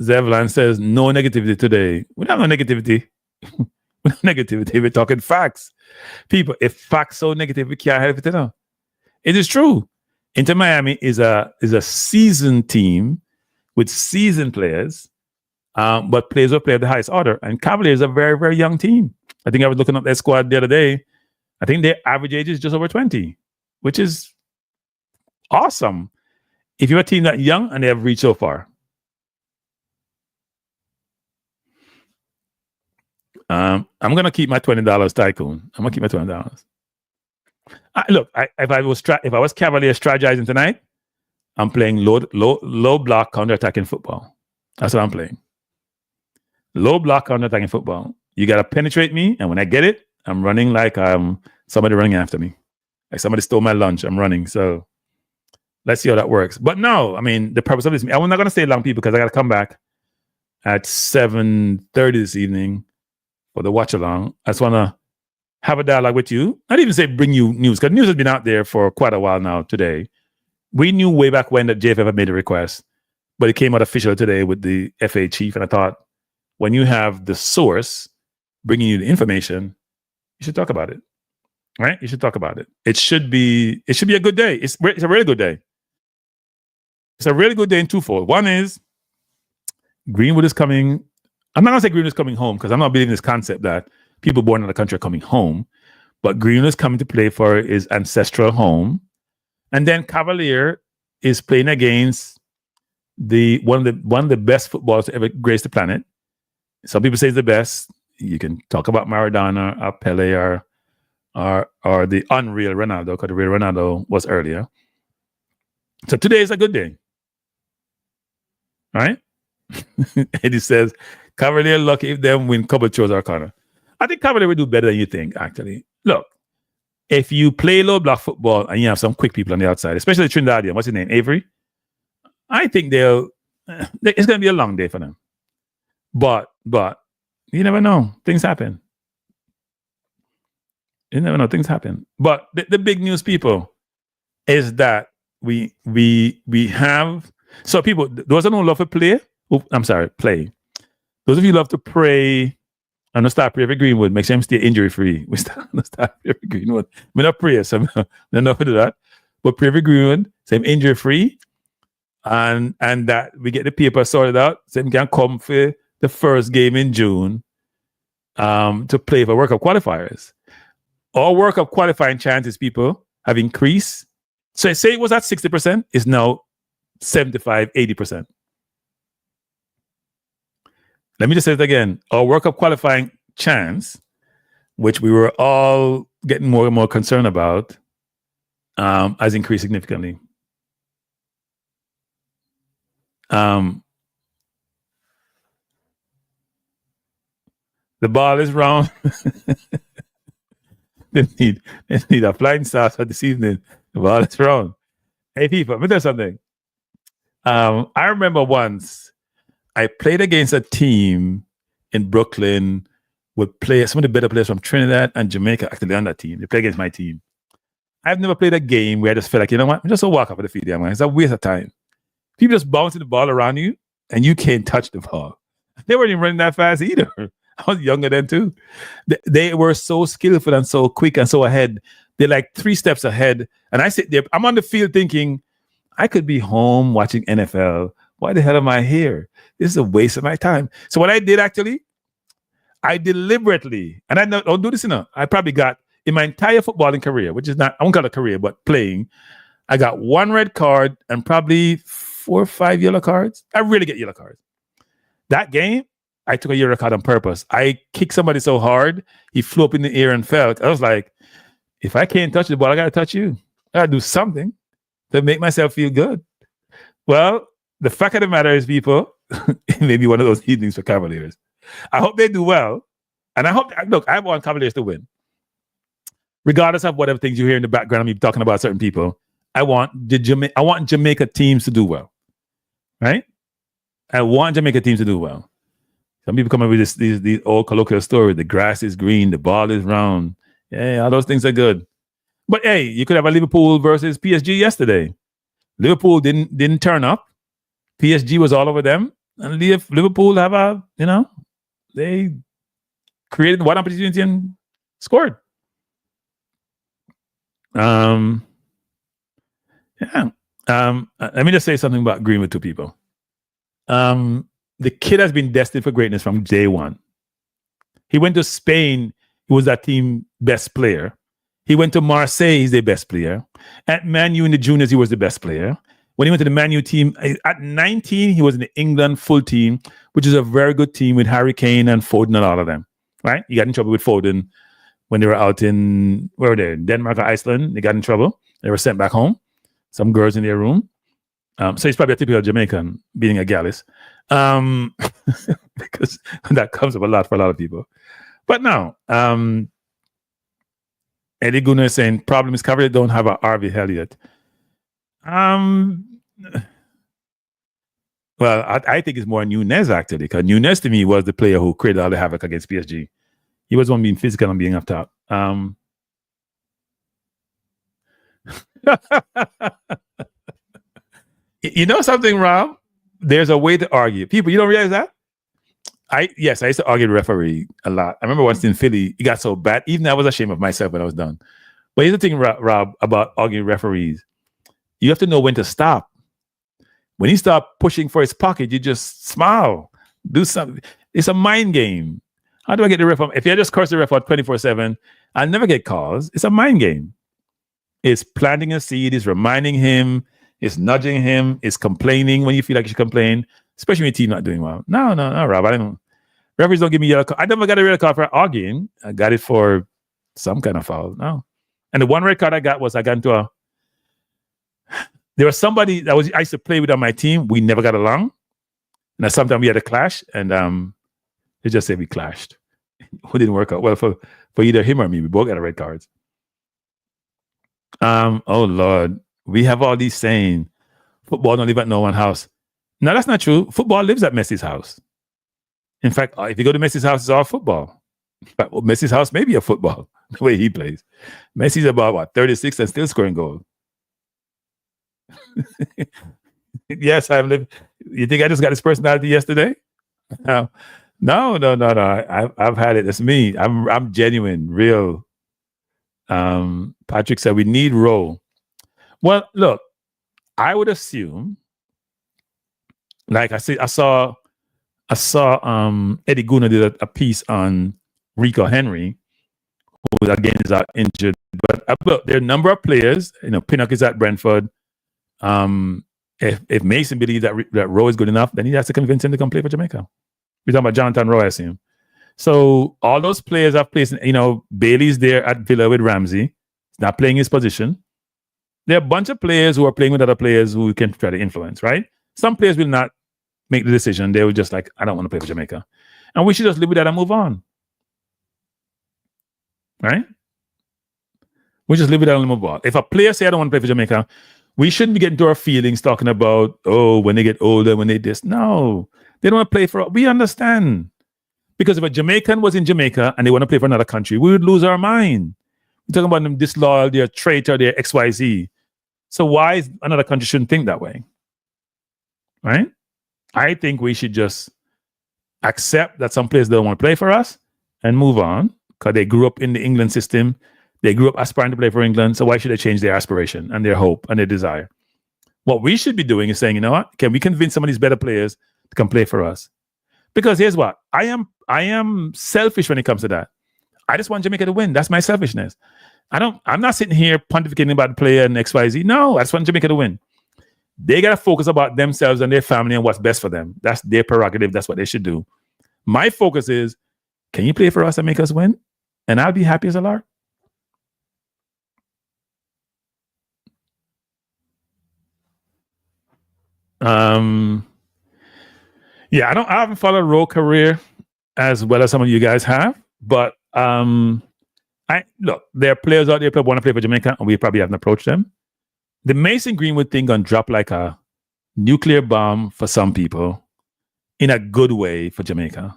Zevlan says no negativity today. We don't have no negativity. We're talking facts. People, if facts so negative, we can't help it. It is true. Inter Miami is a seasoned team with seasoned players. But players will play at the highest order. And Cavalier is a very, very young team. I think I was looking at their squad the other day. I think their average age is just over 20, which is awesome. If you're a team that young and they have reached so far. I'm going to keep my $20 tycoon. I'm going to keep my $20. If I was Cavalier strategizing tonight, I'm playing low block counter-attacking football. That's what I'm playing. Low block counter-attacking football. You got to penetrate me, and when I get it, I'm running like somebody running after me. Like somebody stole my lunch. I'm running. So let's see how that works. But no, I mean, the purpose of this, I'm not going to stay long, people, because I got to come back at 7:30 this evening for the watch-along. I just want to have a dialogue with you. Not even say bring you news, because news has been out there for quite a while now today. We knew way back when that JFF had made a request, but it came out official today with the FA chief, and I thought, when you have the source bringing you the information, you should talk about it, right? You should talk about it. It should be a good day. It's a really good day. It's a really good day in twofold. One is Greenwood is coming. I'm not going to say Greenwood is coming home, because I'm not believing this concept that people born in the country are coming home, but Greenwood is coming to play for his ancestral home. And then Cavalier is playing against one of the best footballers to ever grace the planet. Some people say it's the best. You can talk about Maradona or Pele or the unreal Ronaldo, because the real Ronaldo was earlier. So today is a good day. All right? Eddie says, Cavalier lucky if them win couple chose our corner. I think Cavalier will do better than you think, actually. Look, if you play low block football and you have some quick people on the outside, especially Trinidadian, what's his name, Avery? I think it's going to be a long day for them. But You never know. Things happen. You never know. Things happen. But the big news, people, is that we have, so people, those who don't love to play, play. Those of you who love to pray, I'm gonna start praying for Greenwood. Make sure him stay injury free. We start praying for Greenwood. We not pray, so I'm not do that. But pray for Greenwood, same injury free, and that we get the paper sorted out, so he can come for the first game in June, to play for World Cup qualifiers. All World Cup qualifying chances, people, have increased. So say it was at 60%, it's now 75, 80%. Let me just say it again. Our World Cup qualifying chance, which we were all getting more and more concerned about, has increased significantly. The ball is round. They need a flying start for this evening. The ball is round. Hey, people, let me tell you something. I remember once I played against a team in Brooklyn with some of the better players from Trinidad and Jamaica actually on that team. They played against my team. I've never played a game where I just feel like, you know what? I'm just a walk up at the field. Man. It's a waste of time. People just bouncing the ball around you and you can't touch the ball. They weren't even running that fast either. I was younger then too. They were so skillful and so quick and so ahead. They're like 3 steps ahead. And I sit there, I'm on the field thinking, I could be home watching NFL. Why the hell am I here? This is a waste of my time. So what I did actually, I deliberately, and I don't do this enough. I probably got in my entire footballing career, which is not, I won't call it a career, but playing, I got 1 red card and probably 4 or 5 yellow cards. I really get yellow cards. That game, I took a yellow card on purpose. I kicked somebody so hard, he flew up in the air and fell. I was like, if I can't touch the ball, I got to touch you. I got to do something to make myself feel good. Well, the fact of the matter is, people, it may be one of those evenings for Cavaliers. I hope they do well. And I hope, look, I want Cavaliers to win. Regardless of whatever things you hear in the background of me talking about certain people, I want Jamaica teams to do well. Right? I want Jamaica teams to do well. Some people come up with these old colloquial stories. The grass is green, the ball is round. Yeah, all those things are good. But hey, you could have a Liverpool versus PSG yesterday. Liverpool didn't turn up. PSG was all over them. And Liverpool have they created one opportunity and scored. Let me just say something about Greenwood to people. The kid has been destined for greatness from day one. He went to Spain. He was that team best player. He went to Marseille. He's their best player. At Man U in the juniors, he was the best player. When he went to the Man U team, at 19, he was in the England full team, which is a very good team with Harry Kane and Foden and all of them. Right? He got in trouble with Foden when they were out in, where were they? Denmark or Iceland. They got in trouble. They were sent back home. Some girls in their room. So he's probably a typical Jamaican, being a gallus. Because that comes up a lot for a lot of people. But now, Eddie Gunnar is saying, problem is Cavalier don't have a RV Elliott. Well, I think it's more Nunez, actually, because Nunez, to me, was the player who created all the havoc against PSG. He was one being physical and being up top. You know something, Rob? There's a way to argue. People, you don't realize that? I used to argue with the referee a lot. I remember once in Philly, it got so bad. Even I was ashamed of myself when I was done. But here's the thing, Rob, about arguing referees. You have to know when to stop. When he starts pushing for his pocket, you just smile. Do something. It's a mind game. How do I get the ref? If you just curse the ref out 24/7, I'll never get calls. It's a mind game. It's planting a seed. It's reminding him. It's nudging him. It's complaining when you feel like you should complain, especially when your team not doing well. No, Rob. I don't. Referees don't give me yellow card. I never got a red card for arguing. I got it for some kind of foul. No. And the one red card I got into a. There was somebody that I used to play with on my team. We never got along. And sometimes we had a clash, and they just said we clashed. It didn't work out well for either him or me. We both got red cards. Oh Lord, we have all these saying football don't live at no one's house. No, that's not true. Football lives at Messi's house. In fact, if you go to Messi's house, it's all football. In fact, well, Messi's house may be a football, the way he plays. Messi's about, 36 and still scoring goals. Yes, I've lived. You think I just got his personality yesterday? No. I've had it. That's me. I'm genuine, real. Patrick said we need role. Well, look, I would assume, like I saw Eddie Guna did a piece on Rico Henry, who again is out injured. But there are a number of players. Pinnock is at Brentford. If Mason believes that Rowe is good enough, then he has to convince him to come play for Jamaica. We're talking about Jonathan Rowe, I assume. So all those players have placed. Bailey's there at Villa with Ramsey. He's not playing his position. There are a bunch of players who are playing with other players who can try to influence, right? Some players will not make the decision. They will just like, I don't want to play for Jamaica. And we should just live with that and move on. Right? We just live with that and move on. If a player say, I don't want to play for Jamaica, we shouldn't be getting to our feelings talking about, when they get older, when they this. No, they don't want to play for us. We understand. Because if a Jamaican was in Jamaica and they want to play for another country, we would lose our mind. We're talking about them disloyal, they're a traitor, they're XYZ. So why is another country shouldn't think that way? Right? I think we should just accept that some players don't want to play for us and move on because they grew up in the England system. They grew up aspiring to play for England. So why should they change their aspiration and their hope and their desire? What we should be doing is saying, you know what? Can we convince some of these better players to come play for us? Because here's what. I am selfish when it comes to that. I just want Jamaica to win. That's my selfishness. I'm not sitting here pontificating about the player and XYZ. No, I just want Jamaica to win. They got to focus about themselves and their family and what's best for them. That's their prerogative. That's what they should do. My focus is, can you play for us and make us win? And I'll be happy as a lark. Yeah, I haven't followed Rowe career as well as some of you guys have, but there are players out there who want to play for Jamaica, and we probably haven't approached them. The Mason Greenwood thing gonna drop like a nuclear bomb for some people in a good way for Jamaica.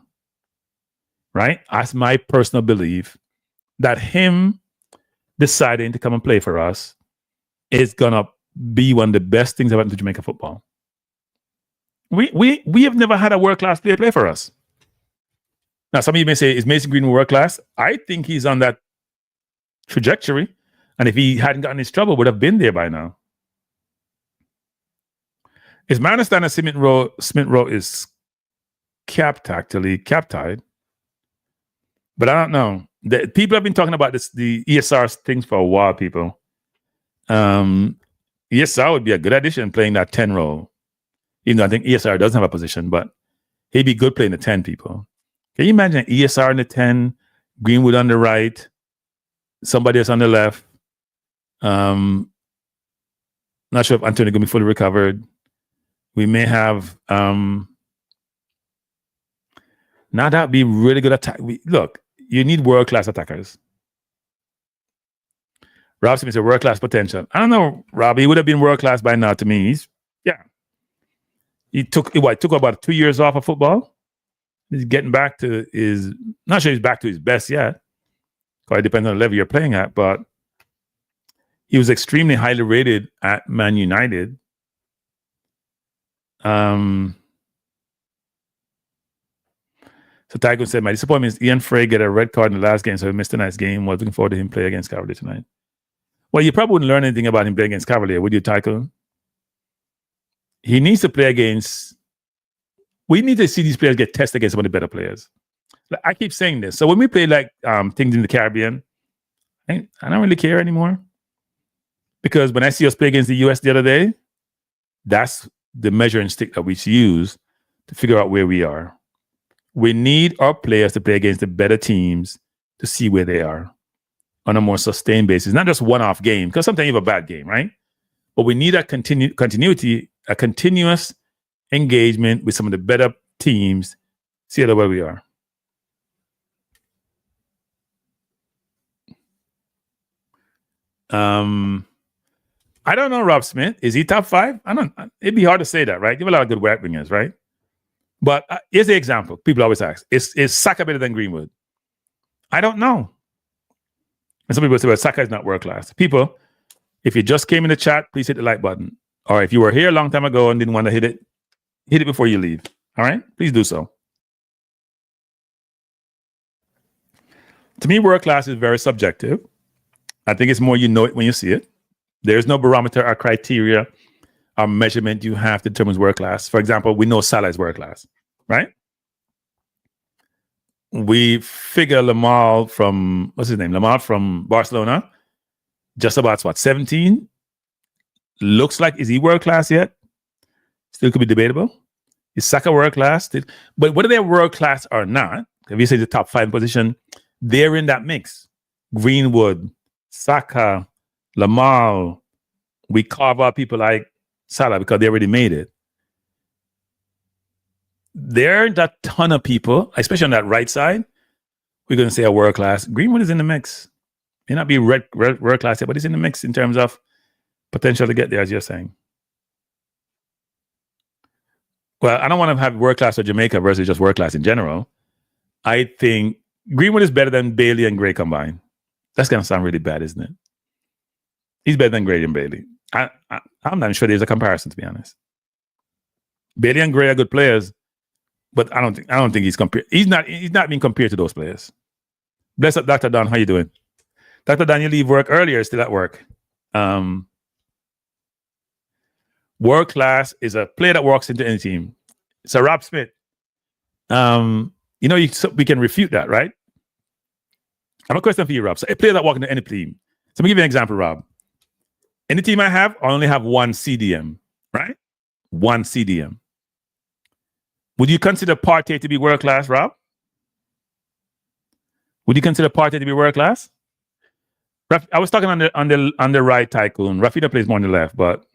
Right? That's my personal belief that him deciding to come and play for us is gonna be one of the best things that happened to Jamaica football. We have never had a world-class player play for us. Now, some of you may say, is Mason Greenwood world-class? I think he's on that trajectory. And if he hadn't gotten his trouble, would have been there by now. It's my understanding that Smith Rowe is capped. But I don't know. People have been talking about the ESR things for a while, people. ESR would be a good addition playing that 10 role. Even though I think ESR doesn't have a position, but he'd be good playing the 10 people. Can you imagine ESR in the 10, Greenwood on the right, somebody else on the left? Not sure if Antonio going to be fully recovered. We may have now that'd be really good attack. Look, you need world-class attackers. Rob Smith said world-class potential. I don't know, Rob. He would have been world-class by now to me. He took about 2 years off of football. He's getting back to not sure he's back to his best yet. Quite depends on the level you're playing at, but he was extremely highly rated at Man United. So Tycoon said, my disappointment is Ian Frey get a red card in the last game, so he missed a nice game. Was looking forward to him play against Cavalier tonight. Well, you probably wouldn't learn anything about him playing against Cavalier, would you, Tycoon? He needs to play against. We need to see these players get tested against some of the better players. I keep saying this. So when we play like things in the Caribbean, I don't really care anymore. Because when I see us play against the US the other day, that's the measuring stick that we use to figure out where we are. We need our players to play against the better teams to see where they are on a more sustained basis, not just one-off game, because sometimes you have a bad game, right? But we need a continuity, a continuous engagement with some of the better teams, see where we are. I don't know, Rob Smith. Is he top 5? It'd be hard to say that, right? You have a lot of good right wingers, right? But here's the example. People always ask, is Saka better than Greenwood? I don't know. And some people say, well, Saka is not world class. People, if you just came in the chat, please hit the like button. Or if you were here a long time ago and didn't want to hit it before you leave. All right? Please do so. To me, world class is very subjective. I think it's more you know it when you see it. There's no barometer or criteria or measurement you have to determine world class. For example, we know Salah is world class, right? We figure Lamar from, what's his name? Lamar from Barcelona, just about, 17? Looks like, is he world class yet? Still could be debatable. Is Saka world class? But whether they're world class or not, if you say the top 5 position, they're in that mix. Greenwood, Saka, Lamar. We carve out people like Salah because they already made it. There aren't a ton of people, especially on that right side, we're going to say a world class. Greenwood is in the mix. May not be world class yet, but he's in the mix in terms of potential to get there, as you're saying. Well, I don't want to have world class or Jamaica versus just world class in general. I think Greenwood is better than Bailey and Gray combined. That's going to sound really bad, isn't it? He's better than Gray and Bailey. I'm not sure there's a comparison, to be honest. Bailey and Gray are good players, but I don't think he's compared. He's not being compared to those players. Bless up, Dr. Don. How you doing? Dr. Don, you leave work earlier, still at work. World class is a player that walks into any team. So Rob Smith, we can refute that, right? I have a question for you, Rob. So a player that walks into any team. So let me give you an example, Rob. Any team I only have one CDM, right? One CDM. Would you consider Partey to be world class, Rob? Would you consider Partey to be world class? I was talking on the right, Tycoon. Rafinha plays more on the left, but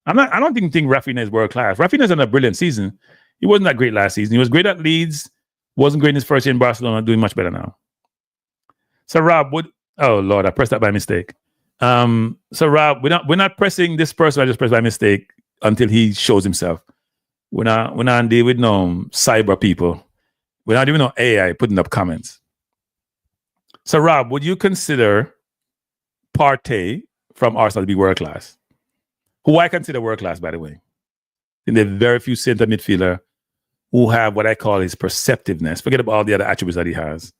I don't think Rafinha is world class. Rafinha's on a brilliant season. He wasn't that great last season. He was great at Leeds. Wasn't great in his first year in Barcelona. Doing much better now. So Rob, oh Lord, I pressed that by mistake. So Rob, we're not pressing this person. I just pressed by mistake until he shows himself. We're not dealing with no cyber people. We're not even no AI putting up comments. So Rob, would you consider Partey from Arsenal to be world class? Who I consider world class, by the way. And there are very few center midfielder who have what I call his perceptiveness. Forget about all the other attributes that he has.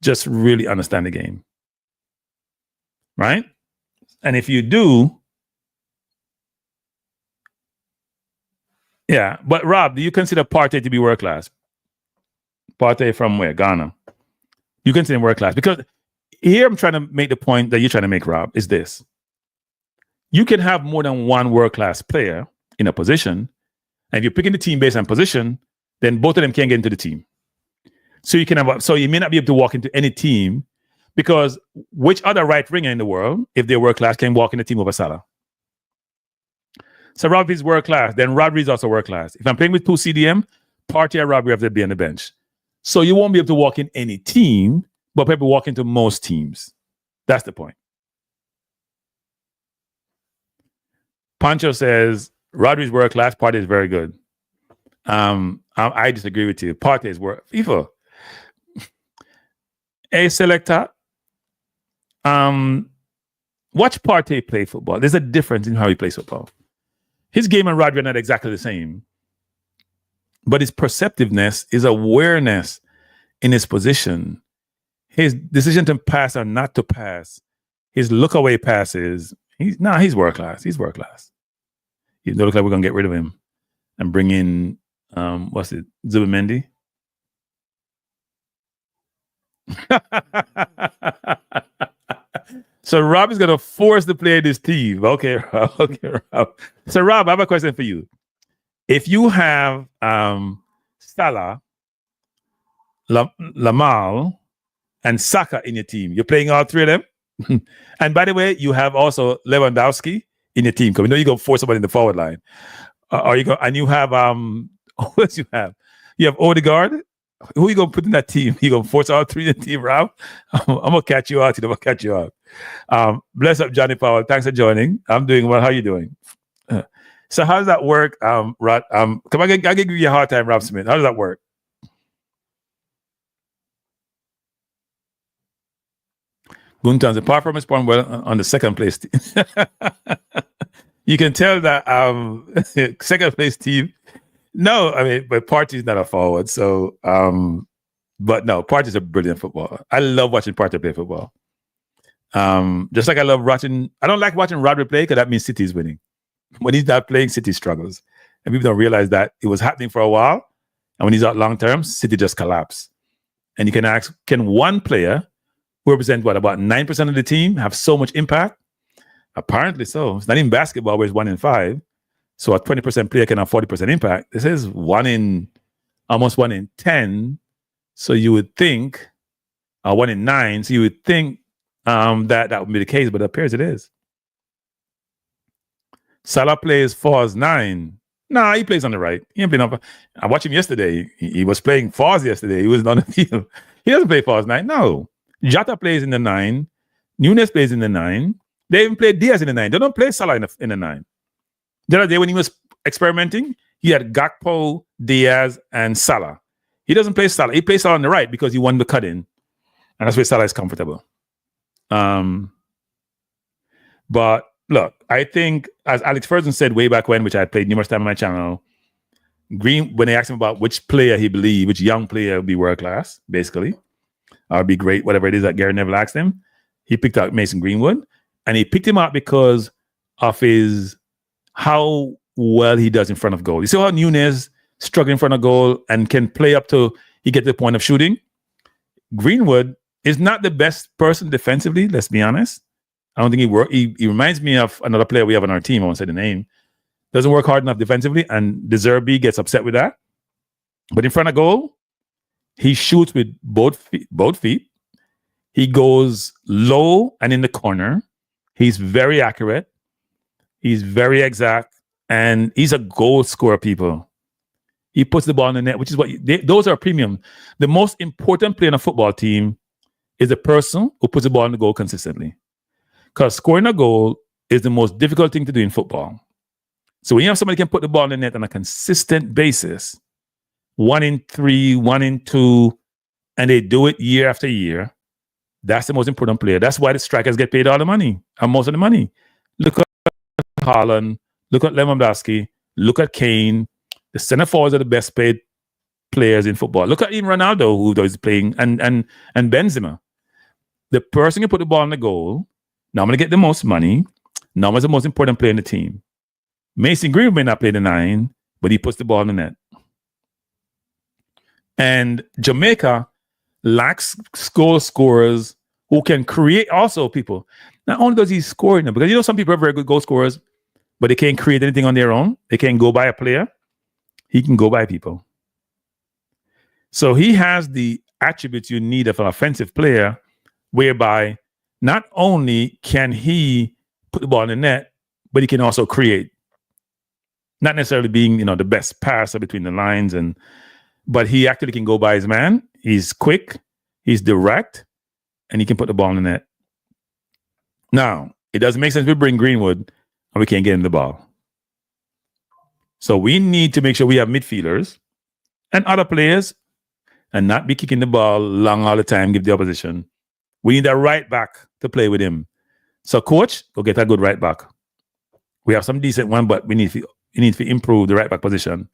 Just really understand the game. Right? And if you do, yeah. But Rob, do you consider Partey to be world class? Partey from where? Ghana. You consider him world class? Because here I'm trying to make the point that you're trying to make, Rob, is this. You can have more than one world class player in a position, and if you're picking the team based on position, then both of them can get into the team. So you may not be able to walk into any team because which other right winger in the world, if they're world class, can walk in the team over Salah? So Rob is world class, then Rodri is also world class. If I'm playing with 2 CDM, Partey and Rodri have to be on the bench. So you won't be able to walk in any team, but people walk into most teams. That's the point. Pancho says Rodri is world class, Partey is very good. I disagree with you. Partey is world. FIFA. A selector. Watch Partey play football. There's a difference in how he plays football. His game and Rodri are not exactly the same. But his perceptiveness, his awareness in his position, his decision to pass or not to pass, his look away passes, he's world class. He's world class. It looks like we're gonna get rid of him and bring in Zubimendi. So Rob is gonna force to play this team. Okay, Rob. Okay, Rob. So Rob, I have a question for you. If you have Salah, Lamal, and Saka in your team, you're playing all 3 of them. And by the way, you have also Lewandowski in your team because we know you're gonna force somebody in the forward line. And you have who else you have? You have Odegaard. Who are you gonna put in that team? You gonna force all 3 in the team, Rob? I'm gonna catch you out. I'm gonna catch you out. Bless up, Johnny Powell. Thanks for joining. I'm doing well. How are you doing? So how does that work? Rod, come on, I give you a hard time, Rob Smith. How does that work? Guntans, apart from his point, well, on the second place team. You can tell that second place team. No, I mean, but Partey's not a forward. So, but no, Partey's a brilliant footballer. I love watching Partey play football. Just like I love watching. I don't like watching Rodri play because that means City's winning. When he's not playing, City struggles, and people don't realize that it was happening for a while. And when he's out long term, City just collapse. And you can ask, can one player who represents about 9% of the team have so much impact? Apparently so. It's not in basketball where it's 1 in 5. So a 20% player can have 40% impact. This is almost 1 in 10. So you would think, 1 in 9. So you would think that would be the case, but it appears it is. Salah plays false 9. Nah, he plays on the right. He ain't playing up. I watched him yesterday. He was playing false yesterday. He was on the field. He doesn't play false 9. No. Jota plays in the 9. Nunes plays in the 9. They even play Diaz in the 9. They don't play Salah in the 9. The other day when he was experimenting, he had Gakpo, Diaz, and Salah. He doesn't play Salah. He plays Salah on the right because he wanted to cut in. And that's where Salah is comfortable. But look, I think, as Alex Ferguson said way back when, which I played numerous times on my channel, when they asked him about which young player would be world class, basically, or be great, whatever it is that Gary Neville asked him, he picked out Mason Greenwood. And he picked him out because of how well he does in front of goal. You see how Nunes struggling in front of goal and can play up to he get to the point of shooting? Greenwood is not the best person defensively, let's be honest. I don't think he reminds me of another player we have on our team. I won't say the name. Doesn't work hard enough defensively, and De Zerbi gets upset with that. But in front of goal, he shoots with both feet. He goes low and in the corner. He's very accurate. He's very exact. And he's a goal scorer, people. He puts the ball in the net, which is those are premium. The most important player in a football team is the person who puts the ball in the goal consistently. Because scoring a goal is the most difficult thing to do in football. So when you have somebody who can put the ball in the net on a consistent basis, 1 in 3, 1 in 2, and they do it year after year, that's the most important player. That's why the strikers get paid all the money and most of the money. Look at Haaland, look at Lewandowski, look at Kane. The center forwards are the best paid players in football. Look at even Ronaldo, who is playing, and Benzema. The person who put the ball in the goal, normally get the most money, normally is the most important player in the team. Mason Greenwood may not play the 9, but he puts the ball in the net. And Jamaica lacks goal scorers who can create also people. Not only does he score, because some people are very good goal scorers, but they can't create anything on their own. They can't go by a player. He can go by people. So he has the attributes you need of an offensive player, whereby not only can he put the ball in the net, but he can also create. Not necessarily being, the best passer between the lines, but he actually can go by his man. He's quick, he's direct, and he can put the ball in the net. Now, it doesn't make sense we bring Greenwood and we can't get him the ball. So we need to make sure we have midfielders and other players and not be kicking the ball long all the time, give the opposition. We need a right back to play with him. So coach, go get a good right back. We have some decent one, but we need to improve the right back position.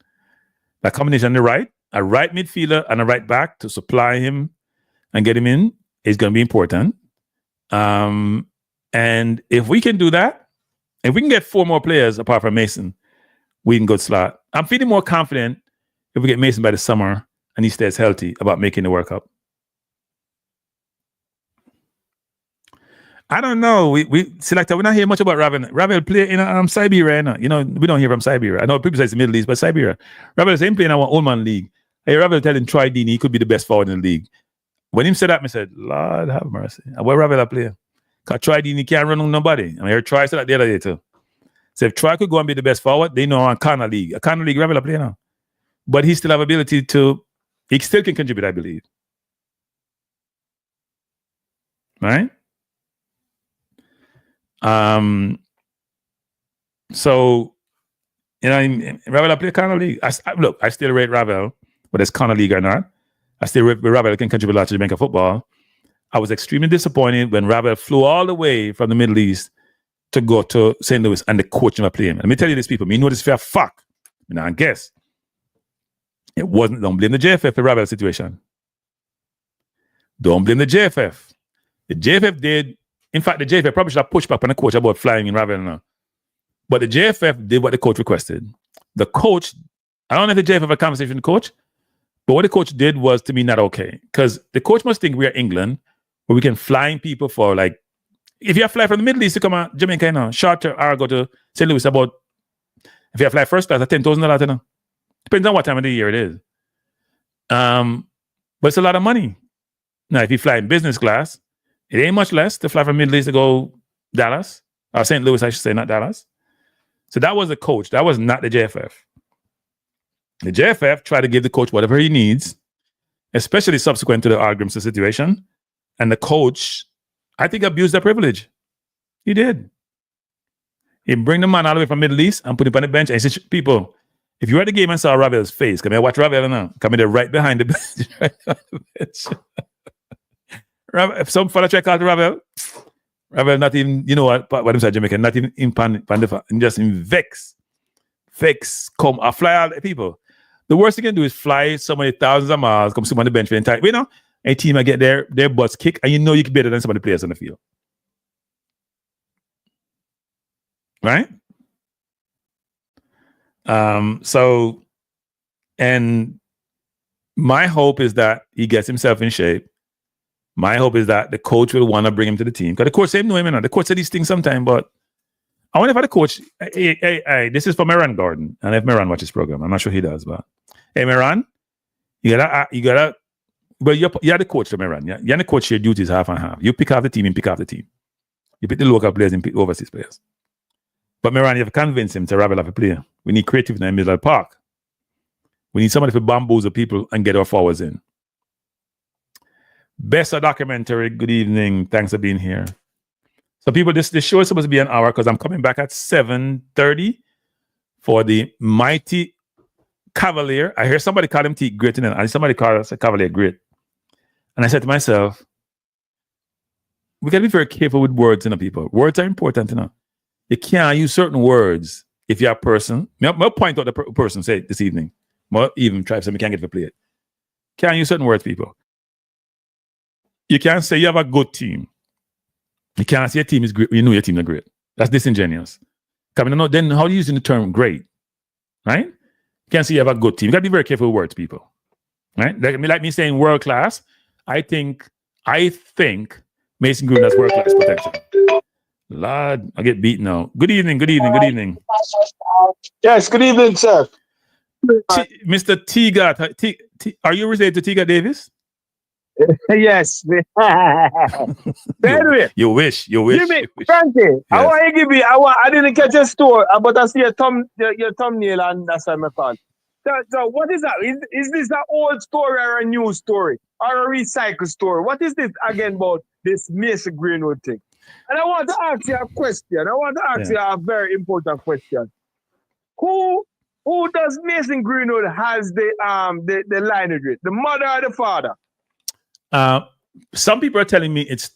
That combination on the right, a right midfielder and a right back to supply him and get him in is going to be important. And if we can do that, if we can get 4 more players apart from Mason, we can go slot. I'm feeling more confident if we get Mason by the summer and he stays healthy about making the World Cup. I don't know. We selected. We're not hearing much about Ravel. Ravel play in Siberia. We don't hear from Siberia. I know people say it's the Middle East, but Siberia. Ravel is playing in our old man league. Hey, Ravel telling Troy Deeney he could be the best forward in the league. When him said that, I said, Lord have mercy. Where Ravel play? Because Troy Deeney can't run on nobody. I heard Troy said that the other day too. So if Troy could go and be the best forward, they know on Corner League. A Corner League Ravel play now. But he still have ability he still can contribute, I believe. Right? So Ravel play Corner League. Look, I still rate Ravel, whether it's Corner League or not. I still rate Ravel can contribute a lot to Jamaica football. I was extremely disappointed when Ravel flew all the way from the Middle East to go to St. Louis and the coach never played him. Let me tell you this, people. Me know this for a fuck. I guess. It wasn't, don't blame the JFF for Ravel situation. Don't blame the JFF. The JFF did, in fact, the JFF probably should have pushed back on the coach about flying in Ravel now. But the JFF did what the coach requested. The coach, I don't know if the JFF had a conversation with the coach, but what the coach did was, to me, not okay. Because the coach must think we are England, where we can fly in people for, like, if you have fly from the Middle East to come out Jamaica, shorter or go to St. Louis, about, if you have fly first class, at $10,000, depends on what time of the year it is. But it's a lot of money. Now, if you fly in business class, it ain't much less to fly from Middle East to go Dallas, or St. Louis, I should say, not Dallas. So that was the coach. That was not the JFF. The JFF tried to give the coach whatever he needs, especially subsequent to the Argrimson situation. And the coach, I think, abused that privilege. He did. He bring the man all the way from Middle East and put him on the bench. And he said, people, if you were at the game and saw Ravel's face, come here, watch Ravel now. Come in right behind the bench. Right on the bench. If some fella try to call to Ravel not even, you know what I'm saying, Jamaican, not even in pan just in vex, come, I fly all the people. The worst thing you can do is fly so many thousands of miles, come sit on the bench for the entire, a team I get their butts kicked, and you can better than some of the players on the field. Right? So, and my hope is that he gets himself in shape. My hope is that the coach will want to bring him to the team. Because the coach said, no, the coach said these things sometimes, but I wonder if the coach, hey, this is for Meran Gordon. And if Meran watches this program, I'm not sure he does, but hey, Meran, you gotta, but you're the coach to Meran. Yeah? You're the coach, your duties half and half. You pick off the team and pick off the team. You pick the local players and pick overseas players. But Meran, you have to convince him to ravel up a player. We need creativity in the middle of the park. We need somebody to bamboozle people and get our forwards in. Best of documentary. Good evening. Thanks for being here. So people, this show is supposed to be an hour because I'm coming back at 7:30 for the mighty Cavalier. I hear somebody call him T great, and somebody call us a Cavalier great. And I said to myself, we got to be very careful with words, people. Words are important, You can't use certain words if you're a person. I'll point out the person say this evening. I'll even try to say we can't get to play it. Can't use certain words, people. You can't say you have a good team. You can't say your team is great. You know your team is great. That's disingenuous. Then how are you using the term great? Right? You can't say you have a good team. You got to be very careful with words, people. Right? Like me saying world class. I think Mason Greenwood has world class potential. Lord, I get beat now. Good evening. Yes, good evening, sir. Mr. Tigat, are you related to Tigat Davis? Yes. Anyway, you wish. Jimmy, Frankie, yes. I didn't catch your story, but I see your thumbnail, and that's why I called. So what is that? Is this an old story or a new story or a recycled story? What is this again about this Mason Greenwood thing? And I want to ask you a question. I want to ask you a very important question. Who does Mason Greenwood has the lineage with? The mother or the father? Some people are telling me it's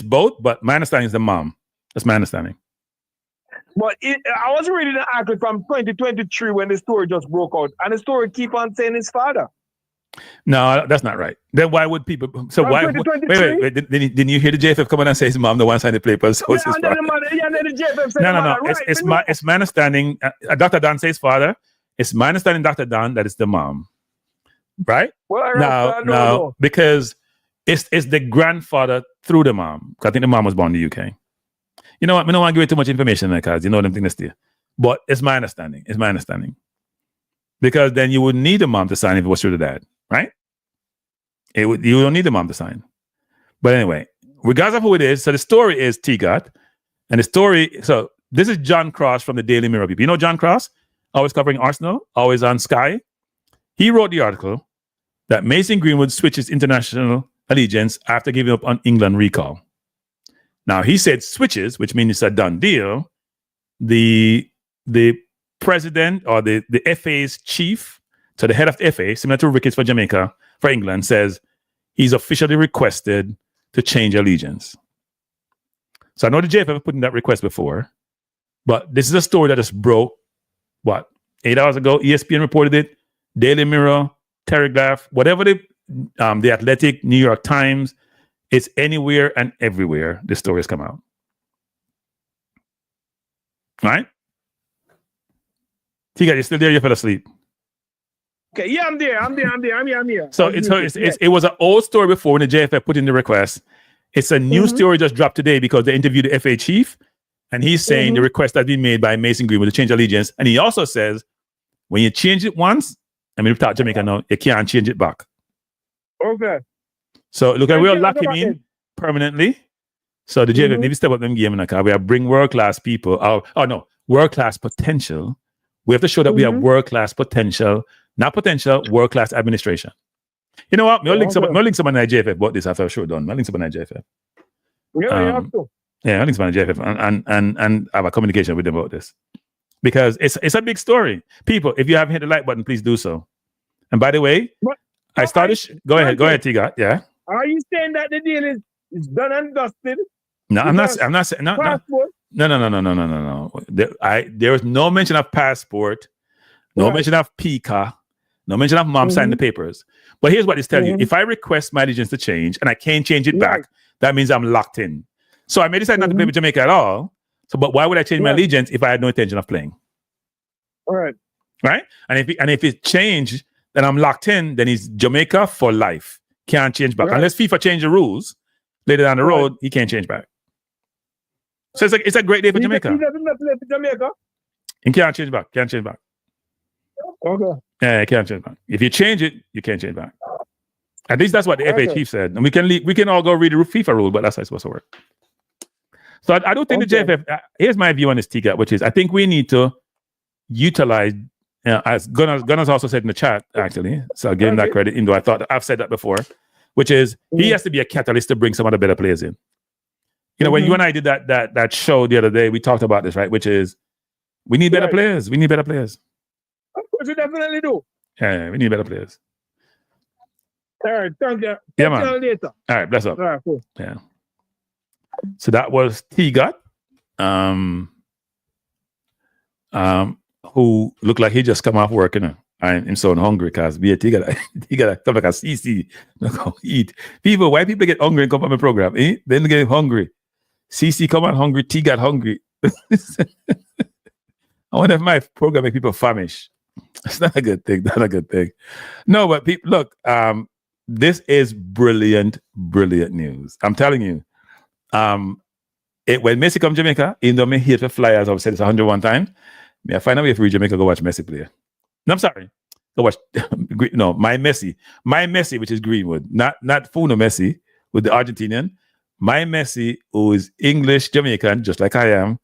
both, but my understanding is the mom. That's my understanding. But I was reading an article from 2023 when the story just broke out, and the story keep on saying his father. No, that's not right. Then why would people? So why? Wait. Didn't you hear the JFF come on and say his mom the one signed the papers? So it's his father. No. It's my understanding. Dr. Don says father. It's my understanding, Dr. Don, that it's the mom. Right? Well, no, because it's the grandfather through the mom. I think the mom was born in the UK. You know what? I don't want to give you too much information because you know them things there. But it's my understanding. Because then you would need a mom to sign if it was through the dad, right? You don't need the mom to sign. But anyway, regardless of who it is, so the story is Tigat. And the story, so this is John Cross from the Daily Mirror people. You know John Cross? Always covering Arsenal, always on Sky. He wrote the article that Mason Greenwood switches international allegiance after giving up on England recall. Now, he said switches, which means it's a done deal. The president or the FA's chief, so the head of the FA, similar to Ricketts for Jamaica, for England, says he's officially requested to change allegiance. So I know the JFF put in that request before, but this is a story that just broke, 8 hours ago. ESPN reported it, Daily Mirror, Telegraph, whatever the Athletic, New York Times, it's anywhere and everywhere this story has come out. Right? Tika, you still there? You fell asleep. Okay, yeah, I'm there. I'm here. So it was an old story before when the JFF put in the request. It's a new story just dropped today because they interviewed the FA chief, and he's saying the request has been made by Mason Greenwood to change allegiance. And he also says, when you change it once, I mean, we've talked Jamaica now, you can't change it back. Okay. So look, we'll lock him in permanently. So the JFF need to step up them game in the car. We have bring world-class people. World-class potential. We have to show that we have world-class potential, not potential, world-class administration. You know what? I'll link someone in the JFF about this after the show done. I'll link someone in the JFF. Yeah, you have to. Yeah, I'll link someone in the JFF and have a communication with them about this. Because it's a big story. People, if you haven't hit the like button, please do so. And by the way, I started... Go ahead, Tiga. Yeah. Are you saying that the deal is done and dusted? No, I'm not saying... No. There was no mention of passport, no mention of PICA, no mention of mom signing the papers. But here's what it's telling you. If I request my allegiance to change and I can't change it back, that means I'm locked in. So I may decide not to play with Jamaica at all. So, but why would I change my allegiance if I had no intention of playing? All right. Right? And if it changed, then I'm locked in, then he's Jamaica for life. Can't change back. Right. Unless FIFA change the rules later down the road, he can't change back. So it's a great day for Jamaica. He doesn't play for Jamaica. He can't change back. Okay. Yeah, can't change back. If you change it, you can't change back. At least that's what the FA chief said. And we can all go read the FIFA rule, but that's how it's supposed to work. So I don't think the JFF, here's my view on this, Tika, which is I think we need to utilize, as Gunners also said in the chat, actually, so I'll give him that credit, even though I thought I've said that before, which is he has to be a catalyst to bring some other better players in. You know, when you and I did that show the other day, we talked about this, right? Which is we need better players. We need better players. Of course, we definitely do. Yeah, we need better players. All right, thank you. Yeah, man. Later. All right, bless up. All right, cool. Yeah. So that was T-Got, who looked like he just come off work, you know. I'm so hungry because he got stuff like a CC. Go eat. Why people get hungry and come on my program? Then they get hungry. CC come on hungry, T got hungry. I wonder if my program make people famish. It's not a good thing. Not a good thing. No, but people, look, this is brilliant news. I'm telling you. When Messi come to Jamaica, even though me here for Flyers, I've said it's 101 times, may I find a way for Jamaica go watch Messi play. No, I'm sorry. Go watch my Messi, which is Greenwood, not Funo Messi with the Argentinian. My Messi, who is English Jamaican, just like I am,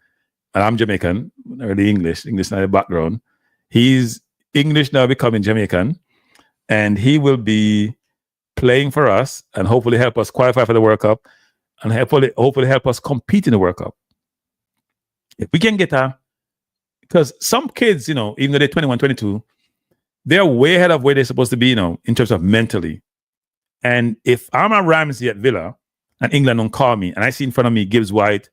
and I'm Jamaican, not really English not a background. He's English now becoming Jamaican, and he will be playing for us and hopefully help us qualify for the World Cup and hopefully help us compete in the World Cup. If we can get because some kids, you know, even though they're 21, 22, they're way ahead of where they're supposed to be, you know, in terms of mentally. And if I'm a Ramsey at Villa and England don't call me and I see in front of me Gibbs White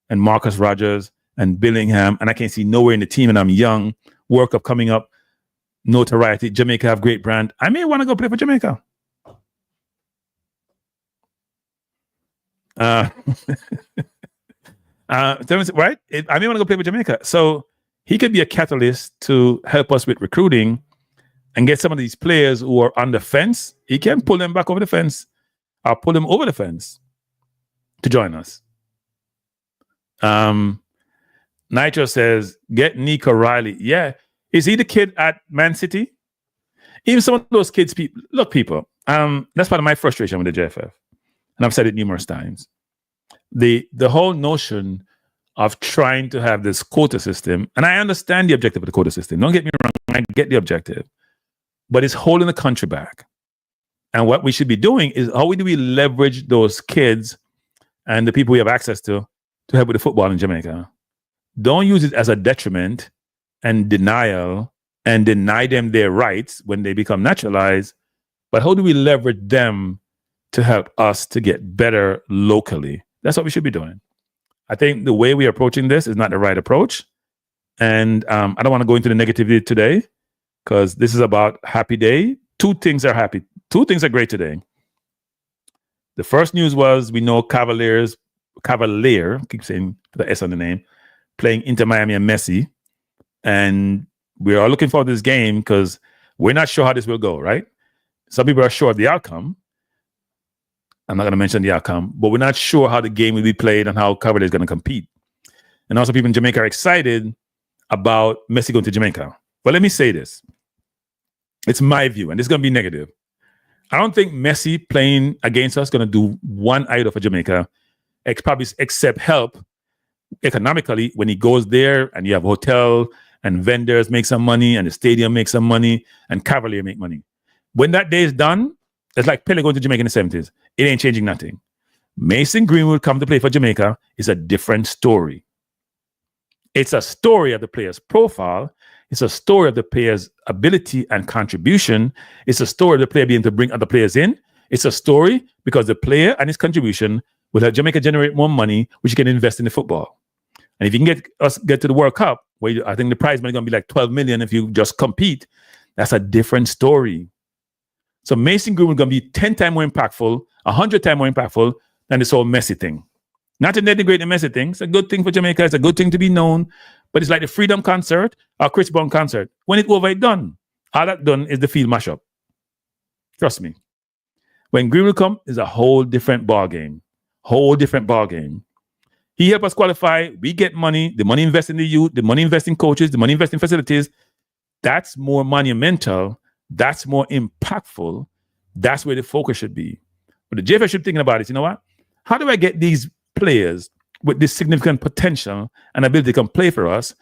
and Marcus Rogers and Billingham and I can't see nowhere in the team and I'm young, World Cup coming up, notoriety, Jamaica have great brand, I may want to go play for Jamaica. Right? I may want to go play for Jamaica. So he could be a catalyst to help us with recruiting and get some of these players who are on the fence. He can pull them back over the fence or pull them over the fence to join us. Nitro says, get Nico Riley. Yeah. Is he the kid at Man City? Even some of those kids, people, that's part of my frustration with the JFF. And I've said it numerous times. The whole notion of trying to have this quota system, and I understand the objective of the quota system. Don't get me wrong, I get the objective. But it's holding the country back. And what we should be doing is how do we leverage those kids and the people we have access to help with the football in Jamaica? Don't use it as a detriment and denial and deny them their rights when they become naturalized, but how do we leverage them to help us to get better locally? That's what we should be doing. I think the way we're approaching this is not the right approach. And I don't want to go into the negativity today because this is about happy day. Two things are great today. The first news was we know Cavalier, keep saying the S on the name, playing Inter Miami and Messi. And we are looking forward to this game because we're not sure how this will go, right? Some people are sure of the outcome. I'm not going to mention the outcome, but we're not sure how the game will be played and how Cavalier is going to compete. And also people in Jamaica are excited about Messi going to Jamaica. But let me say this. It's my view, and this is going to be negative. I don't think Messi playing against us is going to do one iota for Jamaica, probably except help economically when he goes there and you have hotel and vendors make some money and the stadium makes some money and Cavalier make money. When that day is done, it's like Pele going to Jamaica in the 70s. It ain't changing nothing. Mason Greenwood come to play for Jamaica is a different story. It's a story of the player's profile. It's a story of the player's ability and contribution. It's a story of the player being able to bring other players in. It's a story because the player and his contribution will help Jamaica generate more money, which you can invest in the football. And if you can get to the World Cup, where I think the prize money is going to be like 12 million if you just compete, that's a different story. So Mason Greenwood is going to be 10 times more impactful, 100 times more impactful than this whole Messi thing. Not to denigrate the Messi thing. It's a good thing for Jamaica. It's a good thing to be known. But it's like the Freedom concert or Chris Brown concert. When it's over, it's done. All that done is the field mashup. Trust me. When Greenwood comes, it's a whole different ball game. Whole different ball game. He helps us qualify. We get money. The money invest in the youth. The money invest in coaches. The money invest in facilities. That's more monumental. That's more impactful. That's where the focus should be. But the JFF should be thinking about it. You know what? How do I get these players with this significant potential and ability to come play for us?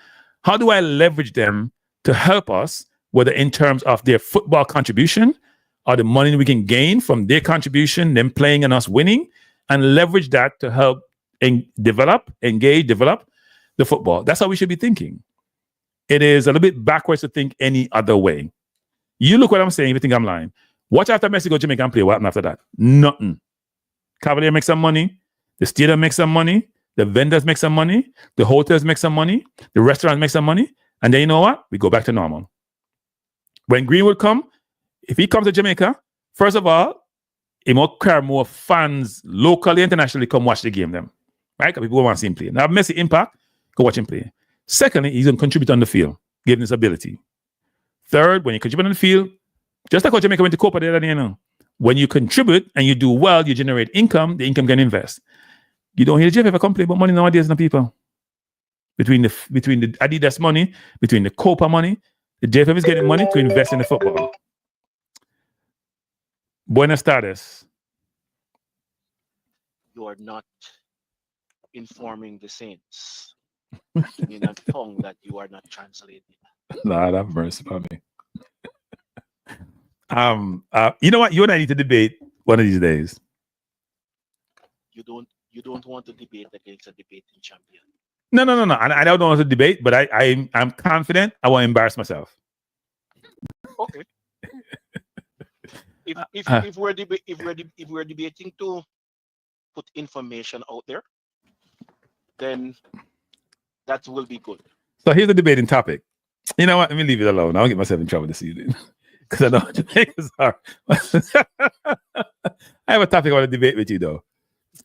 How do I leverage them to help us, whether in terms of their football contribution or the money we can gain from their contribution, them playing and us winning, and leverage that to help develop the football? That's how we should be thinking. It is a little bit backwards to think any other way. You look what I'm saying if you think I'm lying. Watch after Messi go to Jamaica and play. What happened after that? Nothing. Cavalier makes some money. The stadium makes some money. The vendors make some money. The hotels make some money. The restaurants make some money. And then you know what? We go back to normal. When Greenwood come, if he comes to Jamaica, first of all, he will carry more fans locally, internationally come watch the game them. Right? Because people want to see him play. Now, Messi impact, go watch him play. Secondly, he's going to contribute on the field, given his ability. Third, when you contribute on the field, just like how Jamaica went to Copa the other day, you know, when you contribute and you do well, you generate income, the income can invest. You don't hear the JFF complain about money nowadays, no people. Between the Adidas money, between the Copa money, the JFF is getting money to invest in the football. Buenas tardes. You are not informing the saints in a tongue that you are not translating. Lord have mercy on me. You know what? You and I need to debate one of these days. You don't want to debate against a debating champion. No. I don't want to debate, but I'm confident I won't embarrass myself. Okay. If we're debating to put information out there, then that will be good. So here's the debating topic. You know what? Let me leave it alone. I'll get myself in trouble this evening because I know Jamaicans are. I have a topic I want to debate with you, though.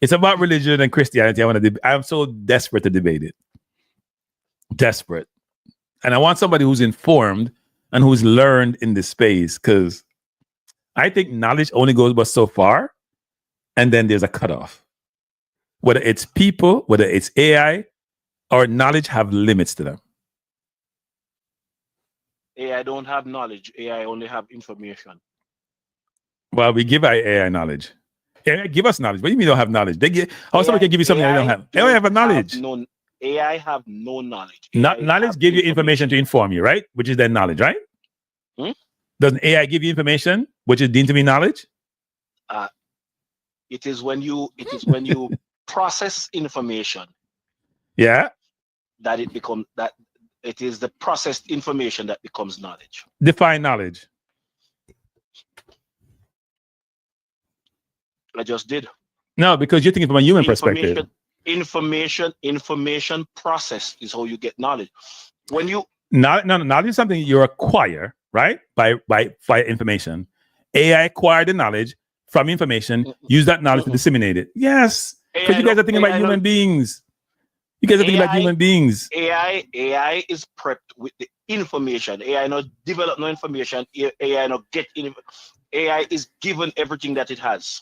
It's about religion and Christianity. I'm so desperate to debate it. Desperate. And I want somebody who's informed and who's learned in this space, because I think knowledge only goes but so far, and then there's a cutoff. Whether it's people, whether it's AI, our knowledge have limits to them. AI don't have knowledge. AI only have information. Well, we give our AI knowledge. AI give us knowledge. What do you mean don't have knowledge? They give. How somebody can give you something they don't have? AI have a knowledge. AI have no knowledge. Knowledge give you information to inform you, right? Which is then knowledge, right? Doesn't AI give you information, which is deemed to be knowledge? It is when you process information. Yeah. That it becomes that It is the processed information that becomes knowledge. Define knowledge. I just did. No, because you're thinking from a human perspective. Information process is how you get knowledge. When you knowledge is something you acquire, right? By information. AI acquire the knowledge from information, use that knowledge to disseminate it. Yes. Because you guys are thinking about human beings. You guys are thinking about human beings. AI is prepped with the information. AI not develop no information. AI not get in. AI is given everything that it has.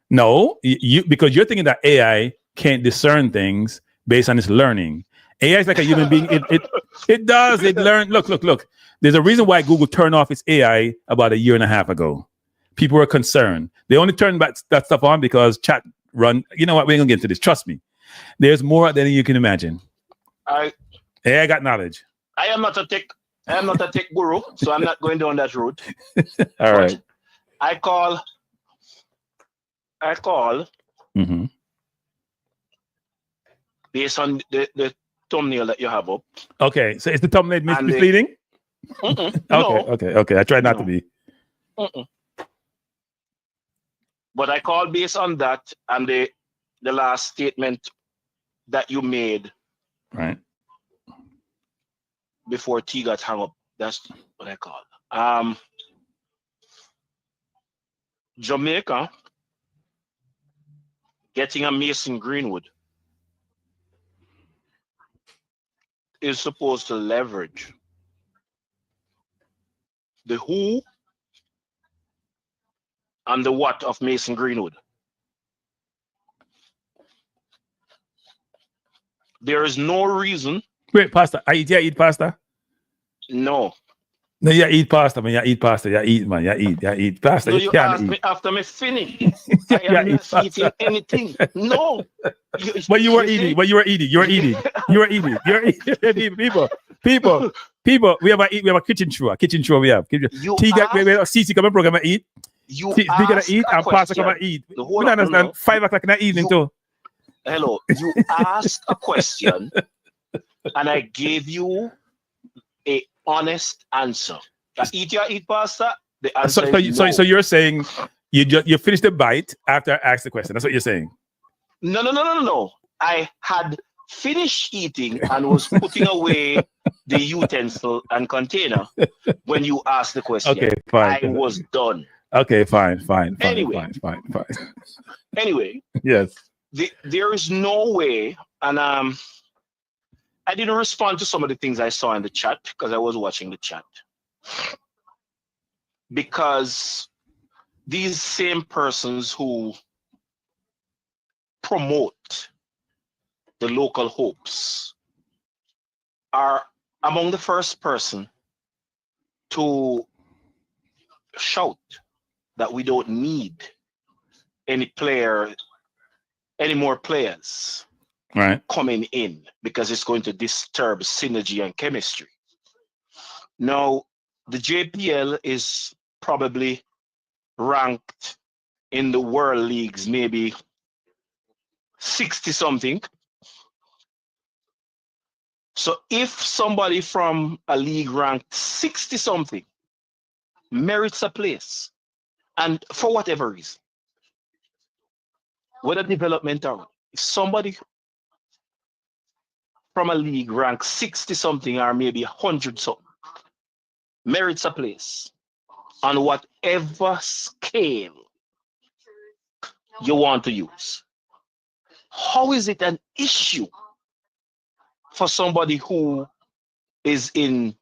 No, because you're thinking that AI can't discern things based on its learning. AI is like a human being. It does. It learn. Look. There's a reason why Google turned off its AI about a year and a half ago. People were concerned. They only turned that stuff on because chat run. You know what? We ain't gonna get into this. Trust me. There's more than you can imagine. AI got knowledge. I am not a tech guru, so I'm not going down that route. All right. I call. Mm-hmm. Based on the thumbnail that you have up. Okay, so is the thumbnail misleading? Okay. I try not to be. But I call based on that and the last statement that you made. Right. Before T got hung up. That's what I call. Jamaica getting a Mason Greenwood is supposed to leverage the who and the what of Mason Greenwood. There is no reason. Wait, pasta. I eat pasta? No. No, you eat pasta, man. You eat pasta. You eat, man. You eat pasta. No, you asked me after me finish. I am not eating anything. No. But you were eating. You were eating. People. We have a kitchen show. We have. CC come and program and eat. You gonna eat and pasta come and eat. We don't understand. 5 o'clock in the evening too. Hello. You asked a question, and I gave you a honest answer. Eat pasta. The answer is no. So you're saying you finished the bite after I asked the question. That's what you're saying. No. I had finished eating and was putting away the utensil and container when you asked the question. Okay, fine. I was done. Okay, fine. Anyway. Fine. Anyway. Yes. There is no way, and I didn't respond to some of the things I saw in the chat because I was watching the chat. Because these same persons who promote the local hopes are among the first person to shout that we don't need any more players coming in because it's going to disturb synergy and chemistry. Now, the JPL is probably ranked in the world leagues, maybe 60 something. So if somebody from a league ranked 60 something merits a place, and for whatever reason, whether development or if somebody from a league ranked 60 something or maybe 100 something merits a place on whatever scale you want to use, how is it an issue for somebody who is in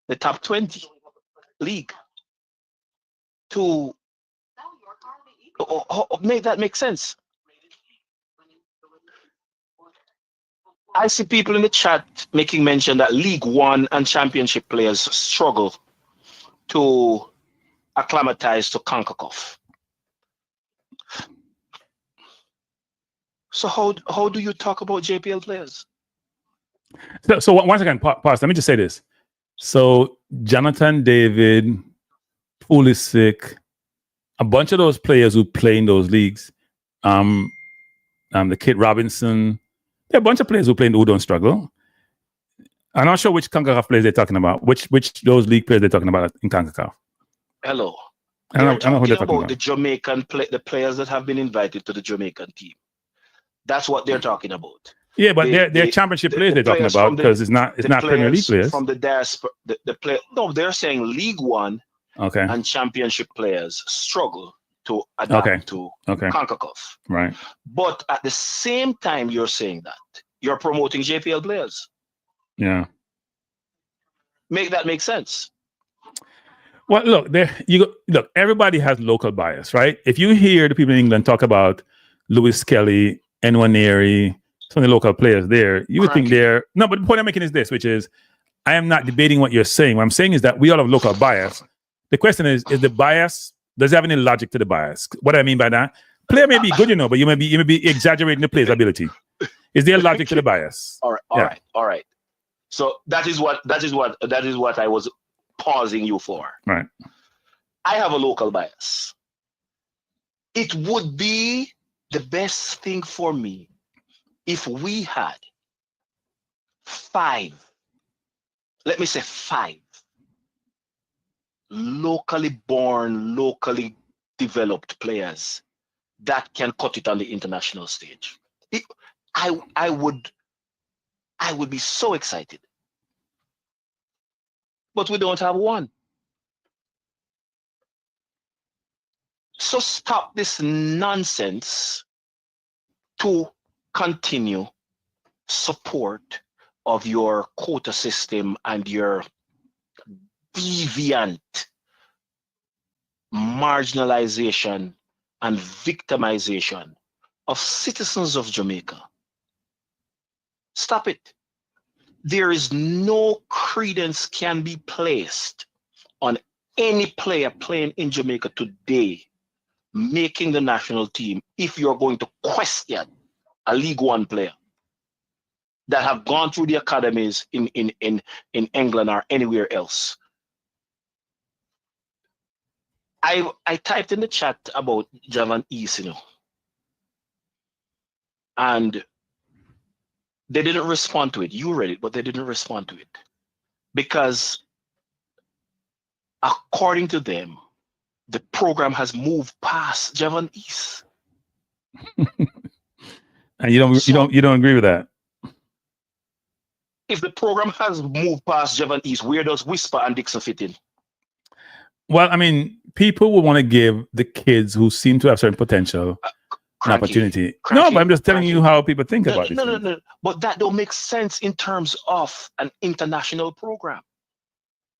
the top 20 league to make that make sense? I see people in the chat making mention that League One and Championship players struggle to acclimatize to CONCACAF. So how do you talk about JPL players? So once again, pause. Let me just say this. So Jonathan David, Pulisic, a bunch of those players who play in those leagues, the Kit Robinson, there are a bunch of players who play in who don't struggle. I'm not sure which CONCACAF players they're talking about. Which those league players they're talking about in CONCACAF. Hello. I don't know who they're talking about. The Jamaican the players that have been invited to the Jamaican team. That's what they're talking about. Yeah, but they're championship players they're talking about because it's not Premier League players. From the diaspora, no, they're saying League One and championship players struggle to adapt to CONCACAF. Right. But at the same time you're saying that, you're promoting JPL players. Yeah. Make that make sense. Well, look, look, everybody has local bias, right? If you hear the people in England talk about Lewis Kelly, Nwaneri, some of the local players there, you would think they're... No, but the point I'm making is this, which is, I am not debating what you're saying. What I'm saying is that we all have local bias. The question is the bias, does it have any logic to the bias? What I mean by that, player may be good, but you may be exaggerating the player's ability. Is there logic to the bias? All right. So that is what I was pausing you for. Right. I have a local bias. It would be the best thing for me if we had 5 locally born, locally developed players that can cut it on the international stage. I would be so excited. But we don't have one. So stop this nonsense to continue support of your quota system and your deviant marginalization and victimization of citizens of Jamaica. Stop it. There is no credence can be placed on any player playing in Jamaica today making the national team if you're going to question a League One player that have gone through the academies in England or anywhere else. I typed in the chat about Javan East, and they didn't respond to it. You read it, but they didn't respond to it because according to them, the program has moved past Javan East. And you don't agree with that? If the program has moved past Javan East, where does Whisper and Dixon fit in? Well, I mean, people will want to give the kids who seem to have certain potential an opportunity. No, but I'm just telling you how people think about it. No. But that don't make sense in terms of an international program.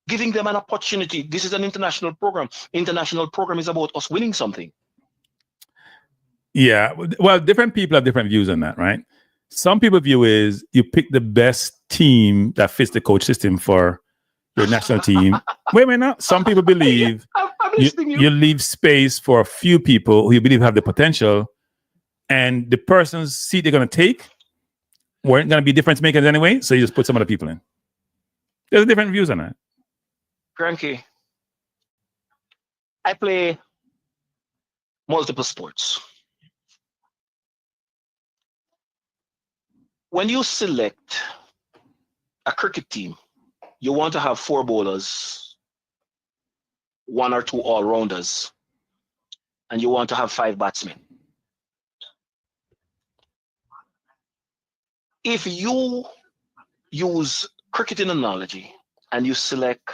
Giving them an opportunity. This is an international program. International program is about us winning something. Yeah. Well, different people have different views on that, right? Some people view is you pick the best team that fits the coach system for your national team. Wait a minute. Some people believe you leave space for a few people who you believe have the potential, and the person's seat they're going to take weren't going to be difference makers anyway, so you just put some other people in. There's different views on that. Cranky, I play multiple sports. When you select a cricket team, you want to have 4 bowlers, 1 or 2 all-rounders, and you want to have 5 batsmen. If you use cricketing analogy and you select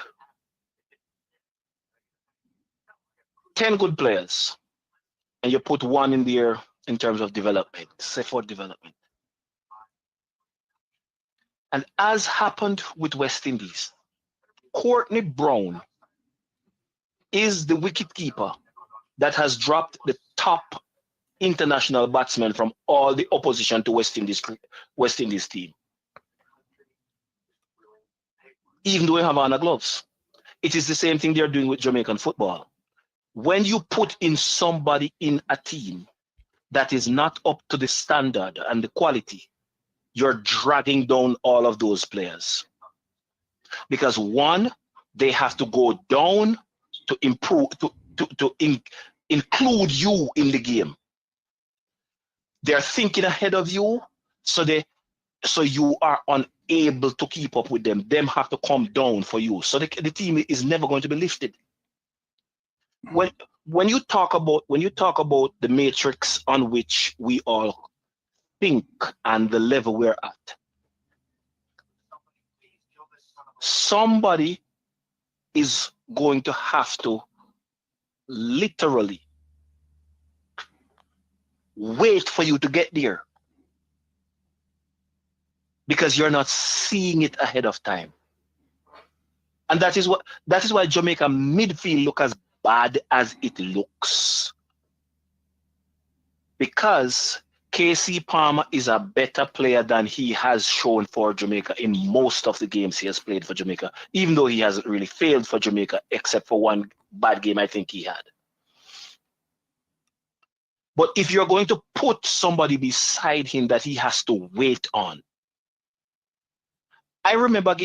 10 good players and you put 1 in there in terms of development, say for development. And as happened with West Indies, Courtney Brown is the wicketkeeper that has dropped the top international batsman from all the opposition to West Indies team. Even though we have on gloves. It is the same thing they're doing with Jamaican football. When you put in somebody in a team that is not up to the standard and the quality, you're dragging down all of those players. Because 1, they have to go down to improve, to include you in the game. They're thinking ahead of you, so you are on able to keep up with them. Them have to come down for you. So the team is never going to be lifted. When you talk about the matrix on which we all think and the level we're at, somebody is going to have to literally wait for you to get there, because you're not seeing it ahead of time. And that is why Jamaica midfield look as bad as it looks. Because KC Palmer is a better player than he has shown for Jamaica in most of the games he has played for Jamaica, even though he hasn't really failed for Jamaica, except for one bad game I think he had. But if you're going to put somebody beside him that he has to wait on, I remember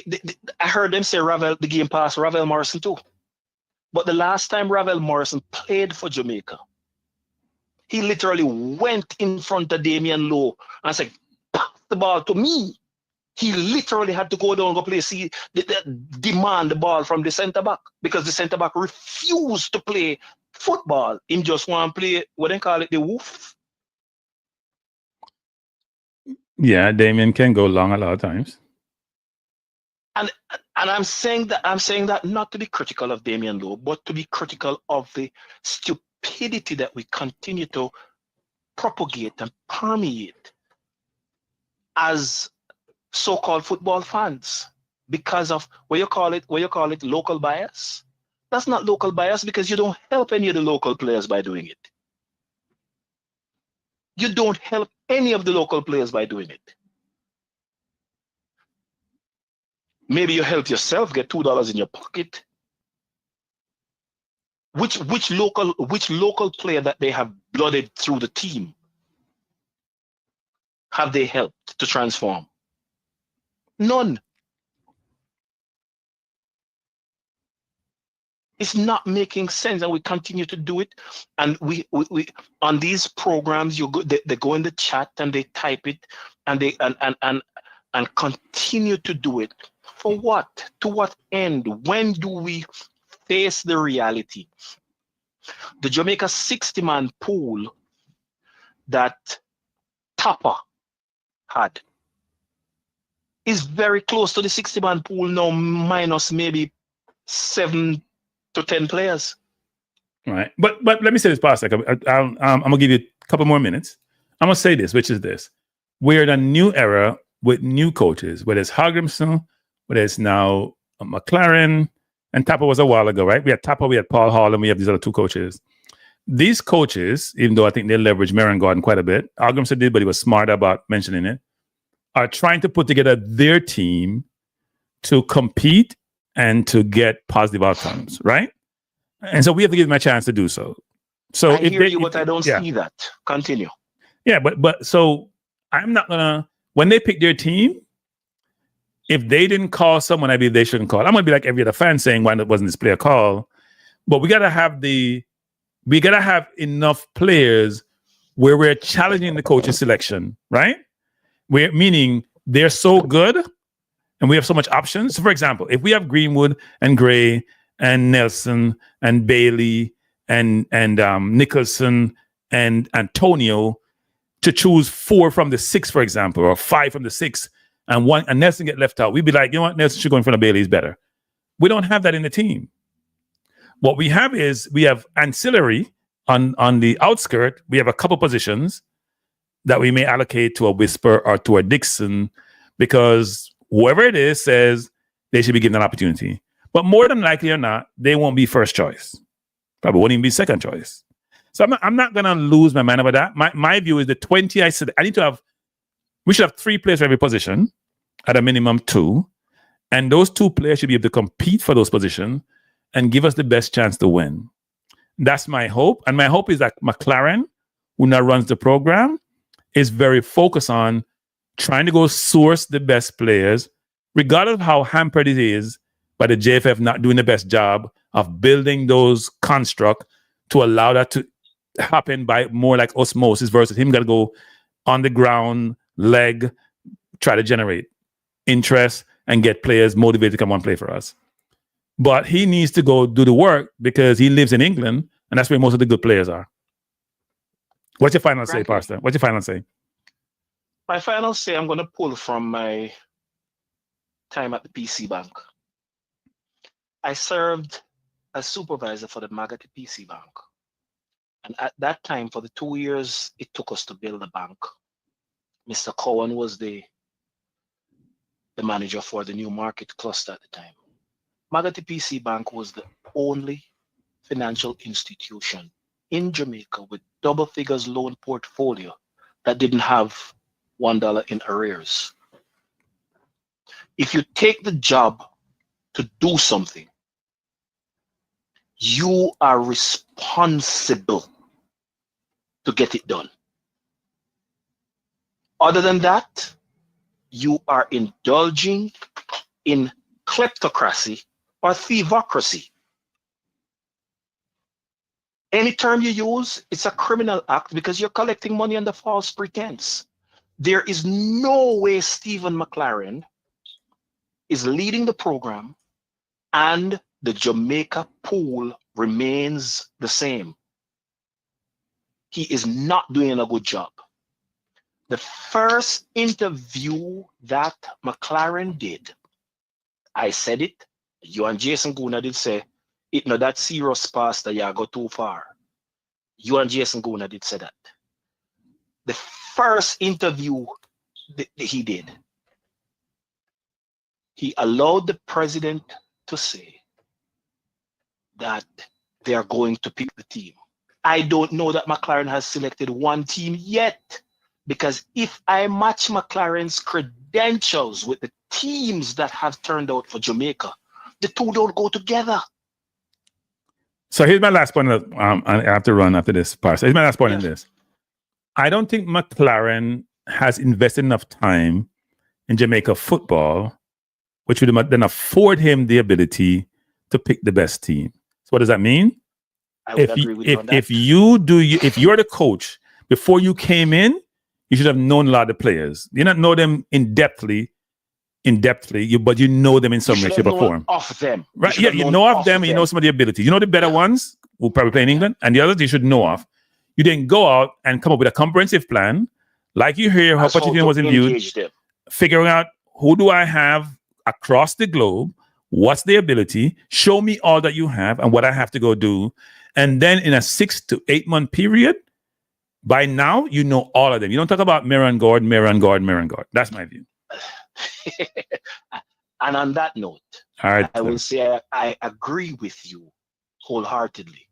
I heard them say the game past Ravel Morrison too. But the last time Ravel Morrison played for Jamaica, he literally went in front of Damian Lowe and said, pass the ball to me. He literally had to go down and go play, demand the ball from the centre back, because the centre back refused to play football. Him just want to play, what they call it, the woof. Yeah, Damien can go long a lot of times. And I'm saying that not to be critical of Damian Lowe, but to be critical of the stupidity that we continue to propagate and permeate as so-called football fans, because of what you call it local bias. That's not local bias, because you don't help any of the local players by doing it. You don't help any of the local players by doing it. Maybe you help yourself get $2 in your pocket. Which local player that they have blooded through the team have they helped to transform? None. It's not making sense, and we continue to do it. And we on these programs, they go in the chat and they type it, and they and continue to do it. For what? To what end? When do we face the reality? The Jamaica 60-man pool that Tapa had is very close to the 60-man pool now, minus maybe 7 to 10 players. Right. But let me say this, Pastor. I'm going to give you a couple more minutes. I'm going to say this, which is this. We're in a new era with new coaches, whether it's Hagrimson, whether it's now McLaren, and Tapa was a while ago, right? We had Tapa, we had Paul Hall, and we have these other two coaches. These coaches, even though I think they leverage Marion Gordon quite a bit, Hagrimson did, but he was smart about mentioning it, are trying to put together their team to compete and to get positive outcomes, right? And so we have to give them a chance to do so. So I hear you, but I don't see that. Continue. Yeah, but so I'm not gonna, when they pick their team, if they didn't call someone, I believe they shouldn't call. I'm gonna be like every other fan saying, why wasn't this player called? But we gotta have enough players where we're challenging the coaching selection, right? Meaning they're so good and we have so much options. So for example, if we have Greenwood and Gray and Nelson and Bailey and Nicholson and Antonio to choose 4 from the 6, for example, or 5 from the 6, and Nelson get left out, we'd be like, you know what, Nelson should go in front of Bailey, is better. We don't have that in the team. What we have is we have ancillary on the outskirt. We have a couple positions that we may allocate to a Whisper or to a Dixon, because whoever it is says they should be given an opportunity. But more than likely or not, they won't be first choice. Probably won't even be second choice. So I'm not going to lose my mind about that. My view is the 20 I said, we should have 3 players for every position, at a minimum 2. And those 2 players should be able to compete for those positions and give us the best chance to win. That's my hope. And my hope is that McLaren, who now runs the program, is very focused on trying to go source the best players, regardless of how hampered it is by the JFF not doing the best job of building those constructs to allow that to happen by more like osmosis versus him got to go on the ground, leg, try to generate. interest and get players motivated to come and play for us. But he needs to go do the work because he lives in England, and that's where most of the good players are. What's your final say, Pastor? What's your final say? My final say, I'm going to pull from my time at the PC Bank. I served as supervisor for the Magati PC Bank. And at that time, for the 2 years it took us to build the bank, Mr. Cohen was the manager for the new market cluster at the time. Magati PC Bank was the only financial institution in Jamaica with double figures loan portfolio that didn't have $1 in arrears. If you take the job to do something, you are responsible to get it done. Other than that, you are indulging in kleptocracy or thievocracy. Any term you use, it's a criminal act because you're collecting money under false pretense. There is no way Stephen McLaren is leading the program and the Jamaica pool remains the same. He is not doing a good job. The first interview that McLaren did, I said it, you and Jason Guna did say, it no that serious pastor, you go too far. You and Jason Guna did say that. The first interview that he did, he allowed the president to say that they are going to pick the team. I don't know that McLaren has selected one team yet, because if I match McLaren's credentials with the teams that have turned out for Jamaica, the two don't go together. So here's my last point. I have to run after this part. So here's my last point in this. I don't think McLaren has invested enough time in Jamaica football, which would then afford him the ability to pick the best team. So what does that mean? I would agree with you on that. If you're the coach, before you came in, you should have known a lot of the players. You don't know them in depthly, but you know them in some way, shape, or form. Of them, right? Yeah, you know of them, and you know some of the abilities. You know the better ones who probably play in England, and the others you should know of. You then go out and come up with a comprehensive plan, like you hear how Pochettino was imbued, figuring out who do I have across the globe, what's the ability, show me all that you have and what I have to go do. And then in a 6 to 8 month period, by now, you know all of them. You don't talk about Miran Gord. That's my view. And on that note, all right, I will say I agree with you wholeheartedly.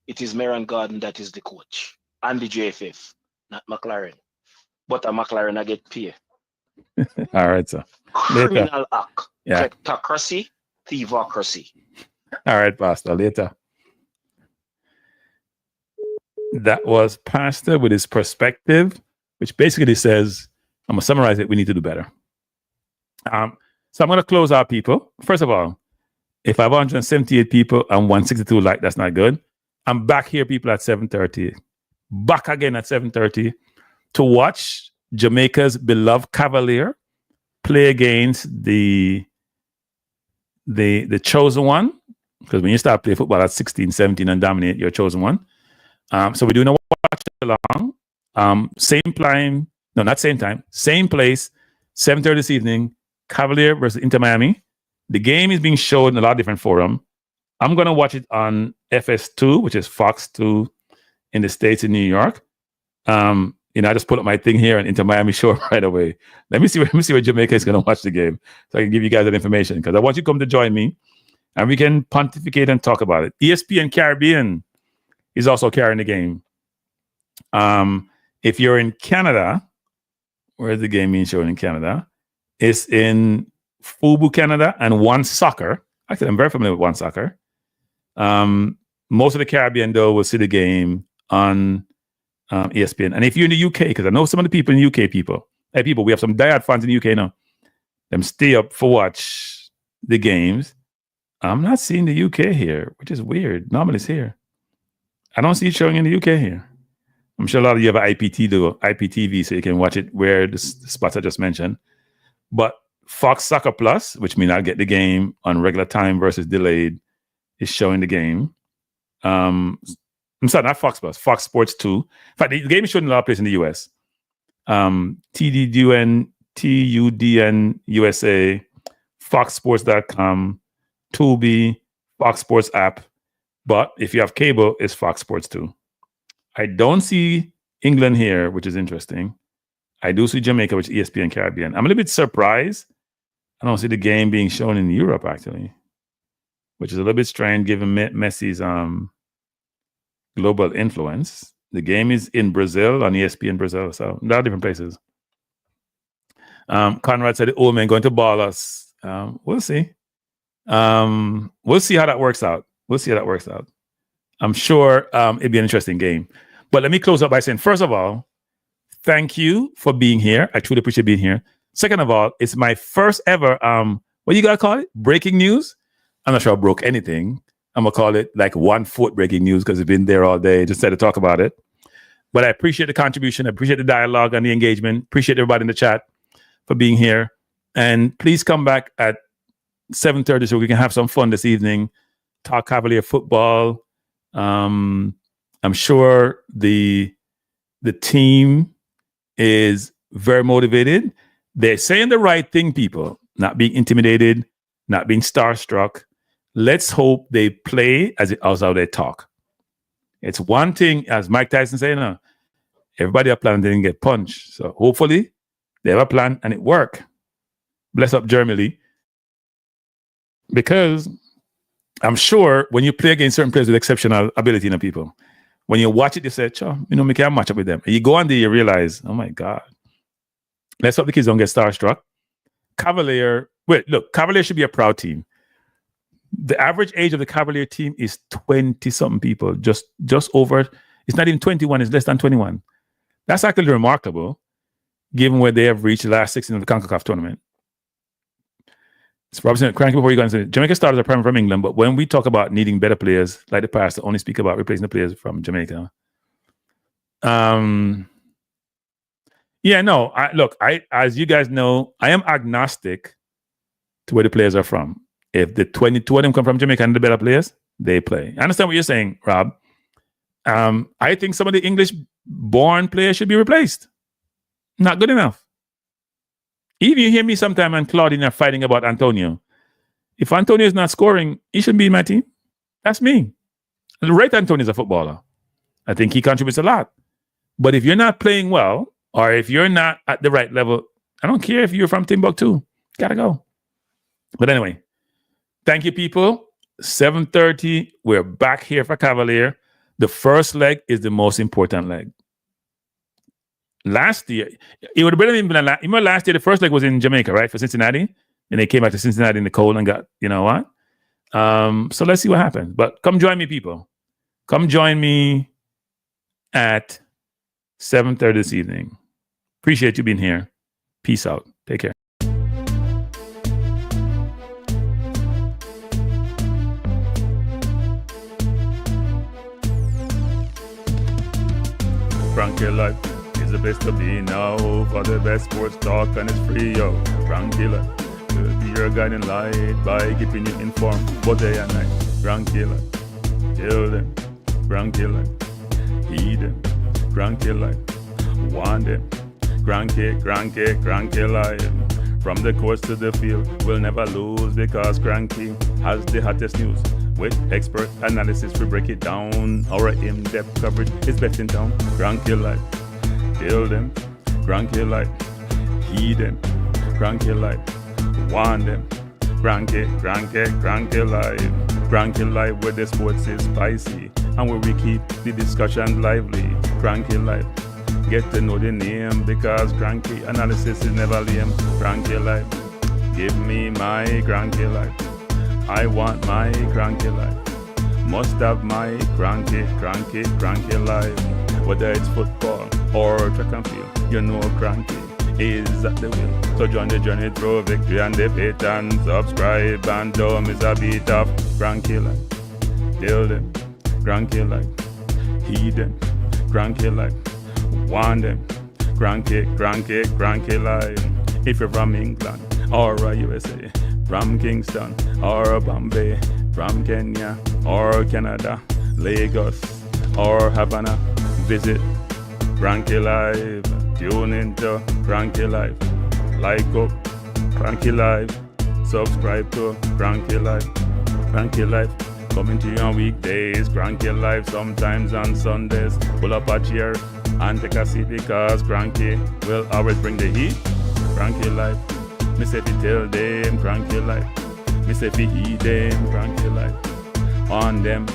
It is Miran Gordon that is the coach and the JFF, not McLaren. But a McLaren I get paid. All right, sir. Criminal act. Yeah. Kleptocracy, thievocracy. All right, Pastor. Later. That was Pastor with his perspective, which basically says, I'm going to summarize it, we need to do better. So I'm going to close our people. First of all, if I have 178 people and 162 like, that's not good. I'm back here, people, at 7:30. Back again at 7:30 to watch Jamaica's beloved Cavalier play against the chosen one. Because when you start playing football at 16, 17 and dominate, you're chosen one. So we're doing a watch along. Same time, no, not same time, same place, 7:30 this evening, Cavalier versus Inter Miami. The game is being shown in a lot of different forums. I'm going to watch it on FS2, which is Fox 2 in the States in New York. I just put up my thing here and Inter Miami show right away. Let me see where Jamaica is going to watch the game so I can give you guys that information, because I want you to come to join me and we can pontificate and talk about it. ESPN Caribbean is also carrying the game. If you're in Canada, where's the game being shown in Canada? It's in Fubu, Canada, and One Soccer. Actually, I'm very familiar with One Soccer. Most of the Caribbean, though, will see the game on ESPN. And if you're in the UK, because I know some of the people in the UK, we have some diehard fans in the UK now. Them stay up for watch the games. I'm not seeing the UK here, which is weird. Normally it's here. I don't see it showing in the UK here. I'm sure a lot of you have an IPTV, so you can watch it where the spots I just mentioned. But Fox Soccer Plus, which means I'll get the game on regular time versus delayed, is showing the game. I'm sorry, not Fox Plus, Fox Sports 2. In fact, the game is showing in a lot of places in the US. TUDN USA, foxsports.com, Tubi, Fox Sports app. But if you have cable, it's Fox Sports 2. I don't see England here, which is interesting. I do see Jamaica, which is ESPN Caribbean. I'm a little bit surprised. I don't see the game being shown in Europe, actually, which is a little bit strange given Messi's global influence. The game is in Brazil, on ESPN Brazil, so a lot of different places. Conrad said, the old man going to ball us. We'll see. We'll see how that works out. I'm sure it'd be an interesting game. But let me close up by saying, first of all, thank you for being here. I truly appreciate being here. Second of all, it's my first ever, what you got to call it? Breaking news? I'm not sure I broke anything. I'm going to call it like 1 foot breaking news because I've been there all day. Just had to talk about it. But I appreciate the contribution. I appreciate the dialogue and the engagement. Appreciate everybody in the chat for being here. And please come back at 7:30 so we can have some fun this evening. Talk Cavalier football. I'm sure the team is very motivated. They're saying the right thing, people. Not being intimidated, not being starstruck. Let's hope they play as how they talk. It's one thing, as Mike Tyson said, everybody have a plan, they didn't get punched. So hopefully they have a plan and it work. Bless up Jeremy Lee. Because I'm sure when you play against certain players with exceptional ability in the people, when you watch it, you say, we can't match up with them. And you go on there, you realize, oh my God. Let's hope the kids don't get starstruck. Cavalier should be a proud team. The average age of the Cavalier team is 20-something people, just over. It's not even 21, it's less than 21. That's actually remarkable, given where they have reached the last 16 of the CONCACAF tournament. It's Robinson, cranky before you go and say, Jamaica starters are primarily from England, but when we talk about needing better players, like the past, only speak about replacing the players from Jamaica. As you guys know, I am agnostic to where the players are from. If the 22 of them come from Jamaica and the better players, they play. I understand what you're saying, Rob. I think some of the English-born players should be replaced. Not good enough. Even you hear me sometime and Claudine are fighting about Antonio. If Antonio is not scoring, he shouldn't be in my team. That's me. Right, Antonio is a footballer. I think he contributes a lot. But if you're not playing well, or if you're not at the right level, I don't care if you're from Timbuktu. Gotta go. But anyway, thank you, people. 7:30, we're back here for Cavalier. The first leg is the most important leg. Last year, it would have been last year, the first leg was in Jamaica, right, for Cincinnati. And they came back to Cincinnati in the cold and got, you know what? So let's see what happens. But come join me, people. Come join me at 7:30 this evening. Appreciate you being here. Peace out. Take care. Frankie Life is the best to be now. For the best sports talk and it's free, yo. Frankie Life will be your guiding light by keeping you informed both day and night. Frankie Life, tell them. Frankie Life, heed them. Frankie Life, want them. Frankie Life. From the courts to the field, we'll never lose because Cranky has the hottest news. With expert analysis, we break it down. Our in-depth coverage is best in town. Cranky Life, tell them. Cranky Life, heed them. Cranky Life, want them. Cranky Life. Cranky Life, where the sports is spicy and where we keep the discussion lively. Cranky Life, get to know the name because Cranky analysis is never lame. Cranky Life, give me my Cranky Life. I want my Cranky Life. Must have my Cranky Life. Whether it's football or track and field, you know Cranky is at the wheel. So join the journey through victory and defeat and subscribe and don't miss a beat of Cranky Life. Tell them, Cranky Life. Heed them, Cranky Life. Want them, Cranky Life. If you're from England or USA, from Kingston or Bombay, from Kenya or Canada, Lagos or Havana. Visit Cranky Live, tune into Cranky Live, like up Cranky Live, subscribe to Cranky Live. Cranky Live coming to you on weekdays, Cranky Live sometimes on Sundays. Pull up a chair and take a seat because Cranky will always bring the heat. Cranky Live, me say fi tell them Cranky Live, me say fi heed them Cranky Live. On them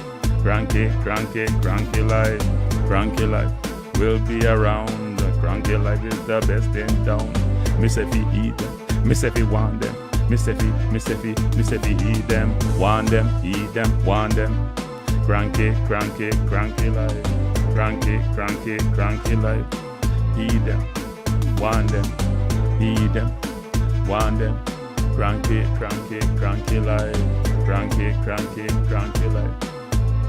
Cranky Live, Cranky Live will be around. Cranky Live is the best in town. Me say fi eat them, me say fi want them, me say fi eat them, want them, eat them, want them. Cranky Live, Cranky Live, eat them, want them, eat them, want them. Cranky Live, Cranky Live.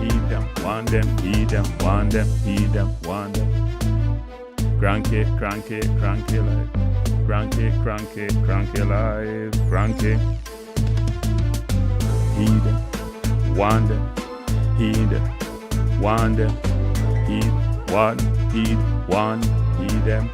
Eat them, want them, eat them, want them, eat them, want them. Cranky Live, Cranky Live, Cranky. Eat them, want them, eat them, want them, eat, want, eat them.